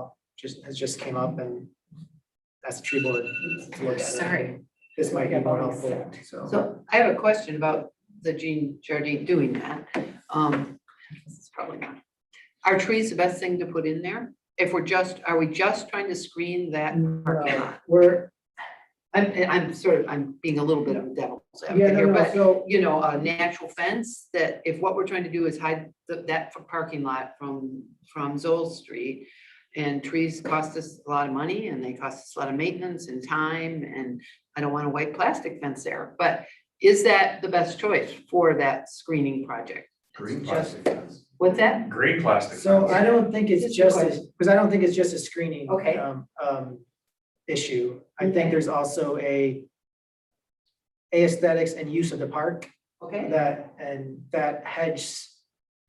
up and that's the tree board. to look at it. Sorry. This might be more helpful, so. So I have a question about the Jean Jardine doing that. This is probably not. Are trees the best thing to put in there? If are we just trying to screen that parking lot? I'm being a little bit of a devil's advocate here, but so, a natural fence that if what we're trying to do is hide that parking lot from Zoll Street, and trees cost us a lot of money and they cost us a lot of maintenance and time, and I don't want a white plastic fence there, but is that the best choice for that screening project? Green plastic fence. What's that? Green plastic. so fence. I don't think it's Just a just, question. because I don't think it's just a screening. Okay. Issue. I think Okay. there's also a aesthetics and use of the park Okay. that hedge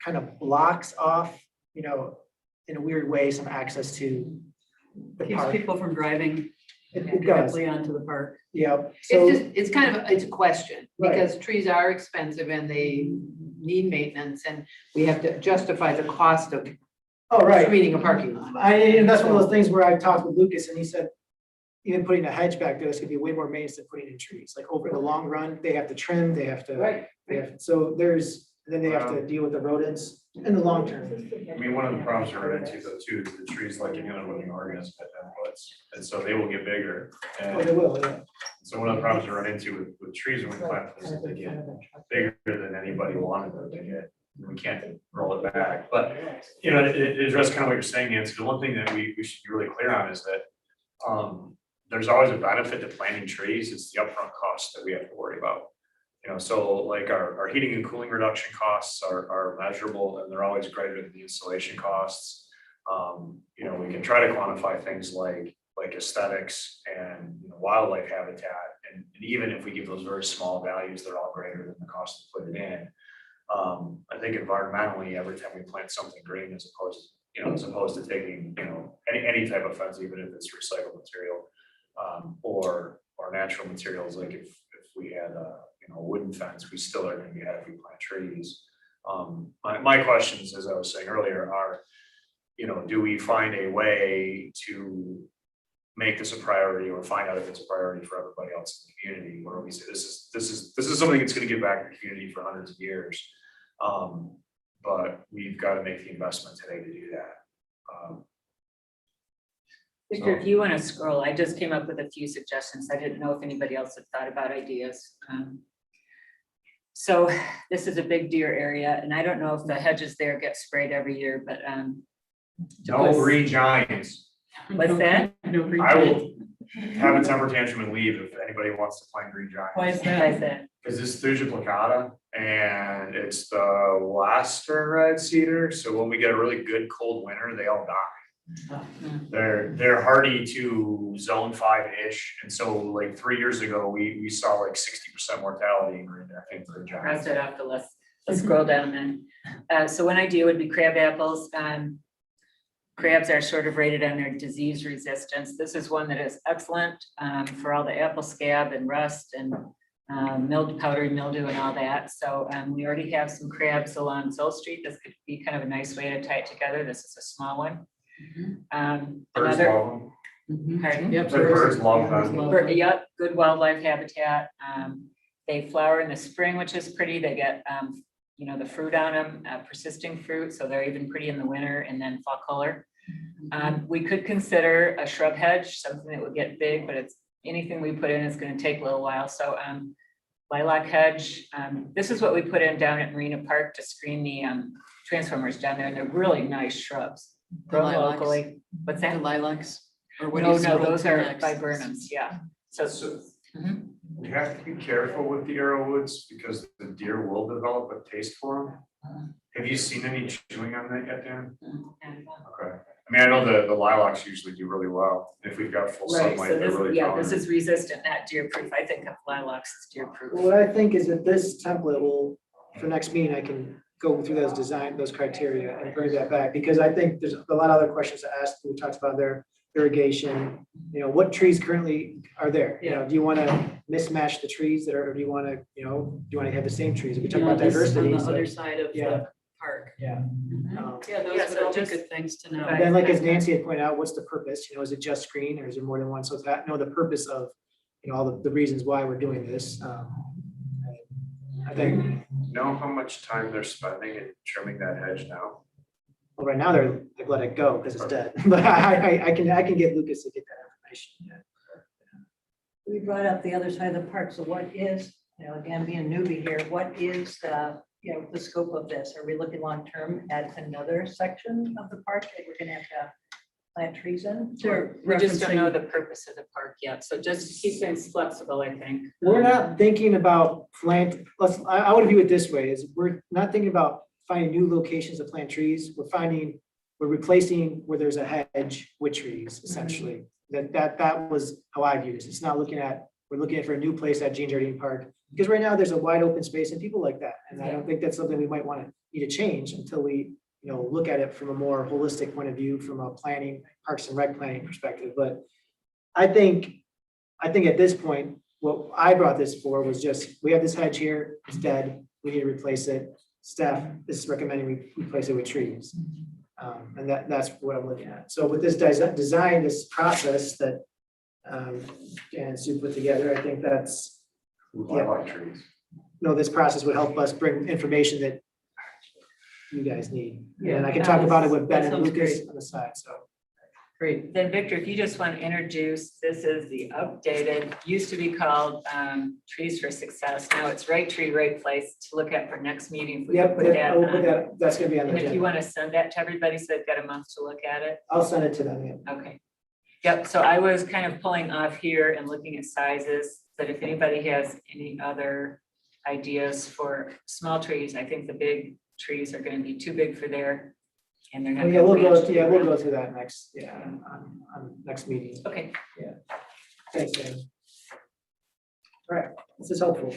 kind of blocks off, in a weird way, some access to the Keeps park. people from driving It does, directly onto the park. yeah. So, It's kind of, it's a question, Right. because trees are expensive and they need maintenance, and we have to justify the cost of oh, right. screening a parking lot. And that's one of those things where I talked with Lucas and he said, even putting a hedge back there is gonna be way more maintenance than putting in trees. Like over the long run, they have to trim, they have to. Right. So then they have to deal with the rodents in the long term. I mean, one of the problems we run into though too, is the trees like any other living organism at inputs, and so they will get bigger. Oh, they And will, yeah. so one of the problems we run into with trees when we plant them is that they get bigger than anybody wanted them to get. We can't roll it back, but, it addresses kind of what you're saying, Nancy. The one thing that we should be really clear on is that, there's always a benefit to planting trees. It's the upfront costs that we have to worry about. So like our heating and cooling reduction costs are measurable and they're always greater than the installation costs. We can try to quantify things like aesthetics and wildlife habitat and even if we give those very small values, they're all greater than the cost to put it in. I think environmentally, every time we plant something green as opposed to taking, any type of fence, even if it's recycled material, or natural materials, like if we had a, wooden fence, we still are gonna be happy to plant trees. My questions, as I was saying earlier, are, do we find a way to make this a priority, or find out if it's a priority for everybody else in the community, where we say this is something that's gonna give back to the community for hundreds of years. But we've got to make the investment today to do that. Victor, if you want to scroll, I just came up with a few suggestions. I didn't know if anybody else had thought about ideas. So this is a big deer area, and I don't know if the hedges there get sprayed every year, but No green giants. what's that? No green I giants. will have a temper tantrum and leave if anybody wants to plant green giants. Why is Why that? is that? Because it's Thuja plicata, and it's the western red cedar, so when we get a really good cold winter, they all die. They're hardy to zone 5-ish, and so like 3 years ago, we saw like 60% mortality in green Cross giants. that off the list. Let's scroll down then. So one idea would be crab apples. Crabs are sort of rated on their disease resistance. This is one that is excellent for all the apple scab and rust and powdery mildew and all that. So we already have some crabs along Zoll Street. This could be kind of a nice way to tie it together. This is a small one. Birds Another, love them. pardon? Yep. The birds love them. Yep, good wildlife habitat. They flower in the spring, which is pretty. They get, the fruit on them, persisting fruit. So they're even pretty in the winter, and then fall color. We could consider a shrub hedge, something that would get big, but it's anything we put in is going to take a little while. So lilac hedge. This is what we put in down at Marina Park to screen the transformers down there, and they're really nice shrubs. The Grown lilacs. locally. What's The that? lilacs? Or what do No, you no, scroll those to are next? viburnums, yeah. So, So Mhm. we have to be careful with the arrowwoods because the deer will develop a taste for them. Have you seen any chewing on that yet, Dan? and, Okay. I mean, I know the lilacs usually do really well. If we've got full right, sunlight, so they're this, really yeah, tolerant. this is resistant, not deer proof. I think of lilacs as deer proof. What I think is that this template will, for next meeting, I can go through those criteria and bring that back, because I think there's a lot of other questions to ask. We talked about their irrigation, what trees currently are there? Do you want to mismatch the trees that are, or do you want to, do you want to have the same trees? We talk about This diversity. On the so- other side of Yeah. the park. Yeah. Yeah, those Yeah, would so all be just- good things to know. Right. Then, like as Nancy had pointed out, what's the purpose? Is it just screen, or is there more than one? So that, the purpose of, all the reasons why we're doing this. I think, Know how much time they're spending in trimming that hedge now? well, right now they've let it go because it's dead, but I can get Lucas to get that information. We brought up the other side of the park, so what is, again, being a newbie here, what is the scope of this? Are we looking long-term at another section of the park that we're gonna have to plant trees in? We just don't know the purpose of the park yet, so just keep things flexible, I think. We're not thinking about I would view it this way, is we're not thinking about finding new locations to plant trees. We're replacing where there's a hedge with trees, essentially. That was how I view this. It's not we're looking for a new place at Jean Jardine Park, because right now there's a wide open space and people like that. And I don't think that's something we might want to need to change until we, look at it from a more holistic point of view, from a planning, Parks and Rec planning perspective. But I think at this point, what I brought this for was just, we have this hedge here, it's dead, we need to replace it. Staff is recommending we replace it with trees. And that's what I'm looking at. So with this design, this process that Dan and Sue put together, I think that's, Lilac trees. this process would help us bring information that you guys need. And I can talk about it with Ben That and sounds Lucas great. on the side, so. Great. Then Victor, if you just want to introduce, this is the updated, used to be called Trees for Success. Now it's Right Tree, Right Place to look at for next meeting. If we Yep, could put that I will put on. that, that's gonna be on the And if you agenda. want to send that to everybody, so they've got a month to look at it. I'll send it to them, yeah. Okay. Yep, so I was kind of pulling off here and looking at sizes, but if anybody has any other ideas for small trees, I think the big trees are gonna be too big for there. And they're not. Yeah, we'll gonna branch we'll around. go through that next, on next meeting. Okay, Thanks, Dan. This is helpful.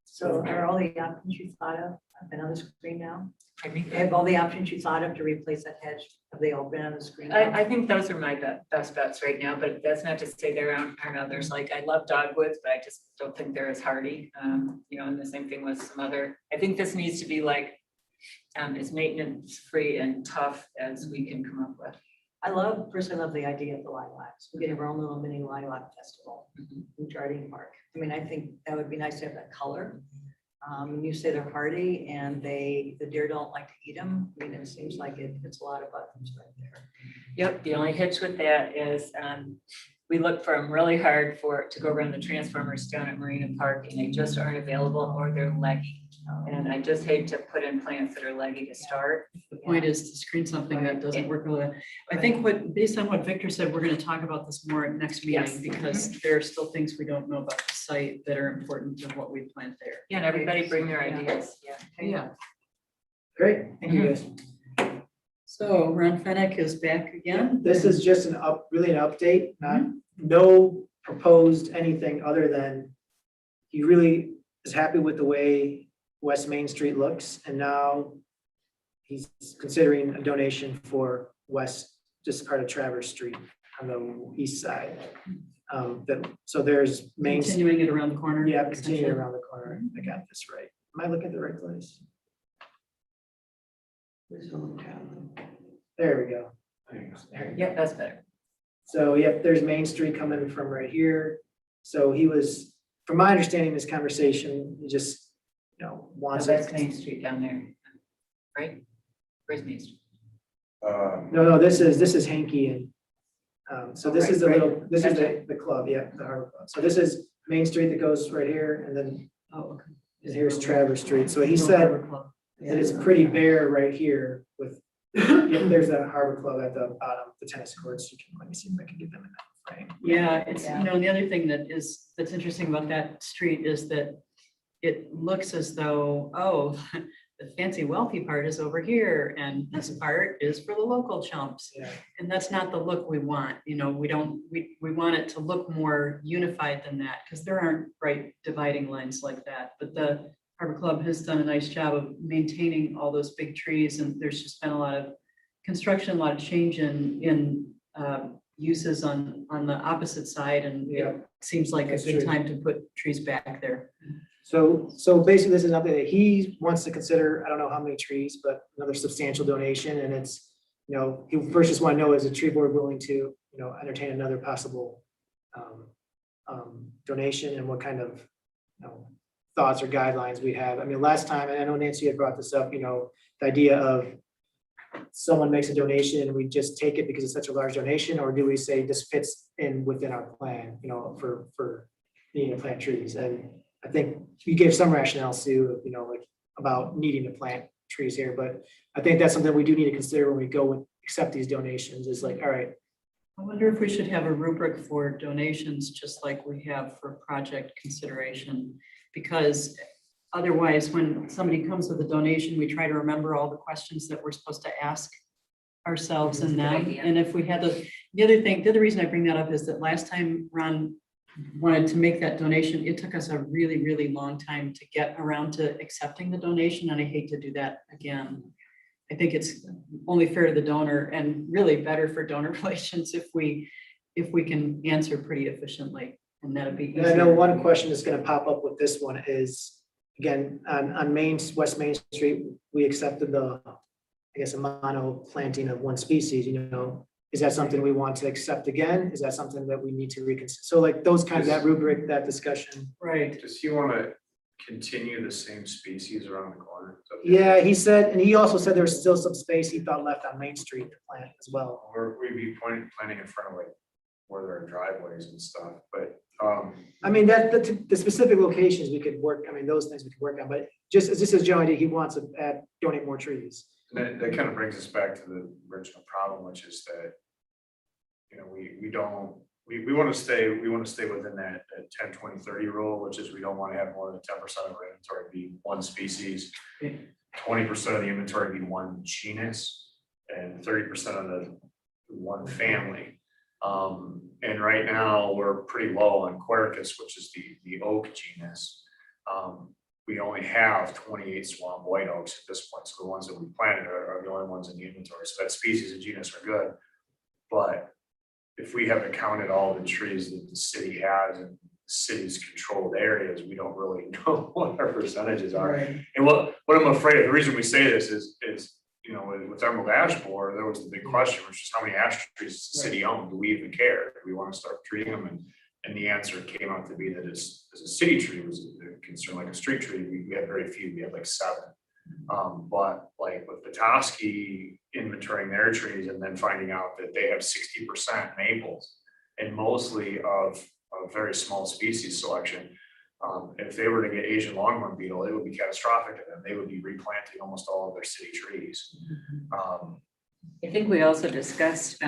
So are all the options you thought of, been on the screen now? Pardon me? Have all the options you thought of to replace that hedge, have they all been on the screen? now? I think those are my best bets right now, but that's not to say there aren't others. Like, I love dogwoods, but I just don't think they're as hardy. You know, and the same thing with some other, I think this needs to be like, as maintenance free and tough as we can come up with. Personally love the idea of the lilacs. We're getting our own little mini lilac festival in Jardine Park. I mean, I think that would be nice to have that color. You say they're hardy and the deer don't like to eat them. I mean, it seems like it's a lot of buttons right there. Yep, the only hitch with that is, we looked for them really hard to go around the transformers down at Marina Park, and they just aren't available, or they're leggy. And I just hate to put in plants that are leggy to start. The point is to screen something that doesn't work really well. I think based on what Victor said, we're gonna talk about this more at next Yes. meeting, because there are still things we don't know about the site that are important to what we plant there. Yeah, and everybody bring their ideas, yeah. Yeah. Great, thank you guys. So Ron Fennick is back again. This is just really an update, no proposed anything other than he really is happy with the way West Main Street looks, and now he's considering a donation for just part of Traverse Street on the east side. So there's Continuing it around the corner. Yeah, continue around the corner. I got this right. Am I looking at the right place? There we go. Yeah, that's better. So, yep, there's Main Street coming from right here. So he was, from my understanding, this conversation, he just, wants That's it. Main Street down there, right? Where's Main Street? No, this is Hanky and, so this is the Right, little, this is Gotcha. the club, yeah, the Harbor Club. So this is Main Street that goes right here, and then Oh, okay. here's Traverse Street. So he Little said Harbor Club. that it's pretty bare right here with, yeah, there's a Harbor Club at the bottom, the tennis courts. You can, let me see if I can get them in that frame. Yeah, it's, Yeah. you know, and the other thing that's interesting about that street is that it looks as though, oh, the fancy wealthy part is over here and this part is for the local chumps. Yeah. And that's not the look we want, we want it to look more unified than that, because there aren't bright dividing lines like that. But the Harbor Club has done a nice job of maintaining all those big trees, and there's just been a lot of construction, a lot of change in uses on the opposite side, and Yeah. it seems like a That's good true. time to put trees back there. So basically, this is something that he wants to consider. I don't know how many trees, but another substantial donation. And it's, he first just want to know, is the tree board willing to, entertain another possible donation, and what kind of, thoughts or guidelines we have. I mean, last time, and I know Nancy had brought this up, the idea of someone makes a donation and we just take it because it's such a large donation, or do we say this fits in within our plan, for needing to plant trees? And I think you gave some rationale, Sue, like about needing to plant trees here, but I think that's something we do need to consider when we go and accept these donations, is like, all right, I wonder if we should have a rubric for donations, just like we have for project consideration. Because otherwise, when somebody comes with a donation, we try to remember all the questions that we're supposed to ask ourselves and them. idea. And if we had the other reason I bring that up is that last time Ron wanted to make that donation, it took us a really, really long time to get around to accepting the donation, and I hate to do that again. I think it's only fair to the donor and really better for donor relations if we can answer pretty efficiently, and that'd be and I know easier. one question that's gonna pop up with this one is, again, on West Main Street, we accepted a mono planting of one species, is that something we want to accept again? Is that something that we need to reconsider? So like those kinds, that rubric, that discussion. Right. Does he want to continue the same species around the corner? Yeah, he said, and he also said there was still some space he thought left on Main Street to plant as well. Or we'd be planning in front of like where there are driveways and stuff, but, I mean, the specific locations we could work, I mean, those things we could work on, but just as this is general idea, he wants to donate more trees. and that kind of brings us back to the original problem, which is that, we want to stay within that 10, 20, 30 rule, which is we don't want to have more than 10% of our inventory be one species, 20% of the inventory be one genus, and 30% of the one family. And right now, we're pretty low on Quercus, which is the oak genus. We only have 28 swamp white oaks at this point, so the ones that we planted are the only ones in the inventory, so that species and genus are good. But if we haven't counted all the trees that the city has in the city's controlled areas, we don't really know what our percentages are. Right. And what I'm afraid of, the reason we say this is, you know, with Emerald Ash Borer, there was the big question, which is how many ash trees does the city own? Do we even care? Do we want to start treating them? And the answer came out to be that as a city tree was a concern, like a street tree, we had very few, we had like 7. But like with Petoskey inventorying their trees and then finding out that they have 60% maples and mostly of a very small species selection. If they were to get Asian longhorn beetle, it would be catastrophic to them. They would be replanting almost all of their city trees. I think we also discussed,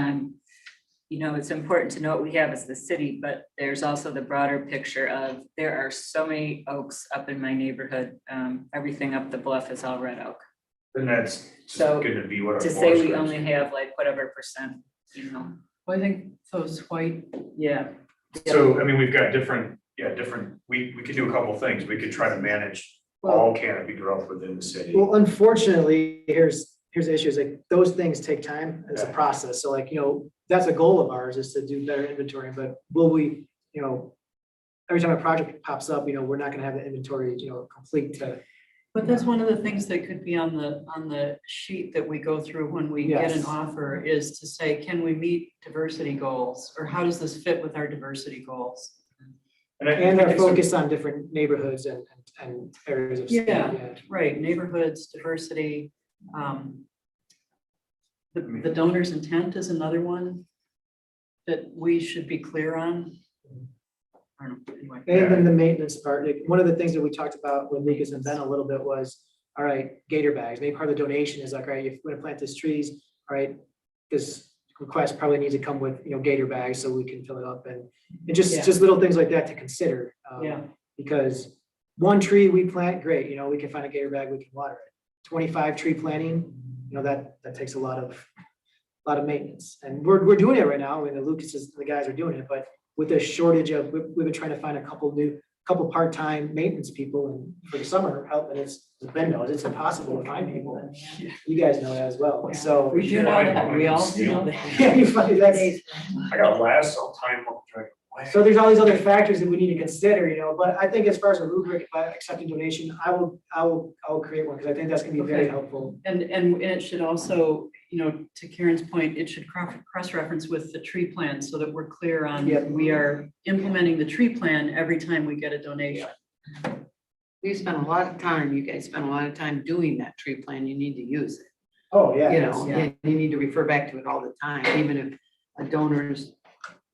you know, it's important to know what we have as the city, but there's also the broader picture of there are so many oaks up in my neighborhood. Everything up the bluff is all red oak. And that's just So, gonna be what our To say we forest only is. have like whatever percent, you know. Well, I think those white, yeah. So, I mean, we've got different, we could do a couple things. We could try to manage all canopy growth within the city. Well, unfortunately, here's the issue, is like, those things take time as a process, so like, you know, that's a goal of ours, is to do better inventory, but will we, you know, every time a project pops up, you know, we're not gonna have the inventory, you know, complete to. But that's one of the things that could be on the sheet that we go through when we get an Yes. offer, is to say, can we meet diversity goals? Or how does this fit with our diversity goals? I And think they're it's a- focused on different neighborhoods and areas of. Yeah. Right, neighborhoods, diversity. The donor's intent is another one that we should be clear on. I don't know, anyway. And then the maintenance part, like, one of the things that we talked about with Lucas and Ben a little bit was, all right, gator bags, maybe part of the donation is like, all right, if we're gonna plant these trees, all right, this request probably needs to come with, you know, gator bags so we can fill it up, and just little things like that to consider. Yeah. Because one tree we plant, great, you know, we can find a gator bag, we can water it. 25 tree planting, you know, that takes a lot of maintenance, and we're doing it right now, and the Lucas's, the guys are doing it, but with a shortage of, we've been trying to find a couple part-time maintenance people, and for the summer help, and it's, as Ben knows, it's impossible to find people, and you guys know that as well, so. We do know that, we all do know that. Yeah, you find that's, I got last all time. so there's all these other factors that we need to consider, you know, but I think as far as a rubric, by accepting donation, I will create one, because I think that's gonna be very Okay. helpful. And it should also, you know, to Karen's point, it should cross-reference with the tree plan so that we're clear on, Yep. we are implementing the tree plan every time we get a donation. We spent a lot of time, you guys spent a lot of time doing that tree plan, you need to use it. Oh, yeah. You yes. know, and you need to refer back to it all the time, even if a donor's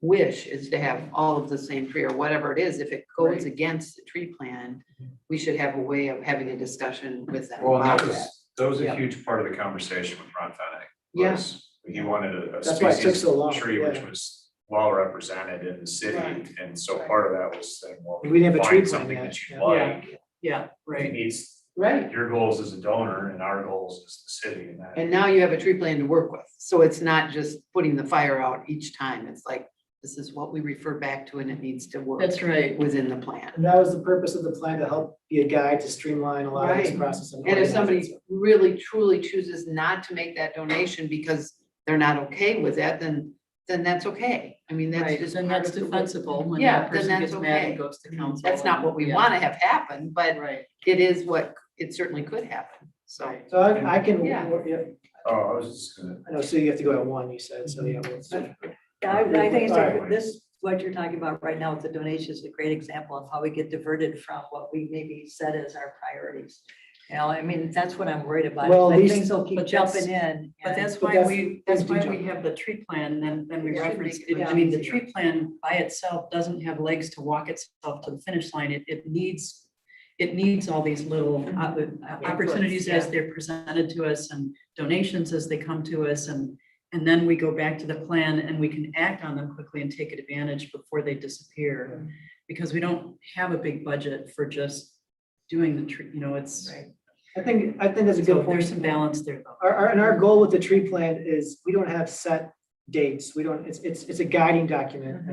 wish is to have all of the same tree or whatever it is, if it goes against the tree plan, we should have a way of having a discussion with them Well, about that that. was a Yeah. huge part of the conversation with Ron Fennick. Yeah. was He wanted a That's why it took species so long, tree which yeah. was well represented in the city, Right. and so part of that was saying, well. We didn't have a tree find plan something yet, that you yeah. like. Yeah, It right. meets Right, your goals as a donor and our goals as the city, and that. and now you have a tree plan to work with, so it's not just putting the fire out each time, it's like, this is what we refer back to and it needs to work That's right. within the plan. And that was the purpose of the plan, to help be a guide to streamline a lot of this Right. process. And if somebody really truly chooses not to make that donation because they're not okay with that, then that's okay. I mean, that's Right, just. then part that's of the- defensible when Yeah, that then person that's gets mad and okay. goes to council. That's not what we and- want to have happen, but Right. it is what, it certainly could happen, so. So I can, Yeah. yeah, Oh, I was just gonna. I know, so you have to go at 1, you said, so yeah. I think it's Alright. like this, what you're talking about right now with the donation is a great example of how we get diverted from what we maybe set as our priorities. You know, I mean, that's what I'm worried about. Well, Like, these- things will keep but that's- jumping in. But and- that's But why that's- that's things do why jump. we have the tree plan, and then we It should reference, make it I mean, the easier. tree plan by itself doesn't have legs to walk itself to the finish line. It needs all these little opportunities as yeah. they're presented to us, and donations as they come to us, and then we go back to the plan and we can act on them quickly and take advantage before they disappear. Because we don't have a big budget for just doing the tree, you know, it's, I think that's a so good point. there's some balance there though. And our goal with the tree plan is, we don't have set dates. We don't, it's a guiding document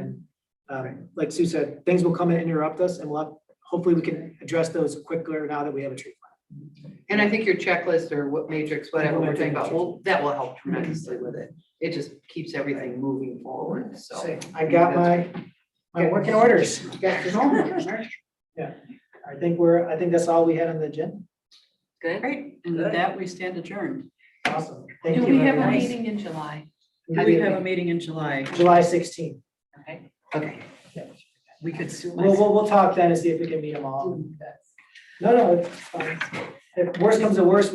and like Sue said, things will come and interrupt us and hopefully we can address those quicker now that we have a tree plan. And I think your checklist or what matrix, whatever we're talking about, that will help tremendously with it. It just keeps everything moving forward, so. So I got my working orders. Got your homework, right? I think that's all we had on the agenda. Good. Great, and with that, we stand adjourned. Awesome. Thank Do you. we have a everyone. meeting in July? We have a meeting in July. July 16th. Okay. We could sue We'll, myself. we'll talk then and see if we can meet them all. No, it's fine. If worst comes to worst,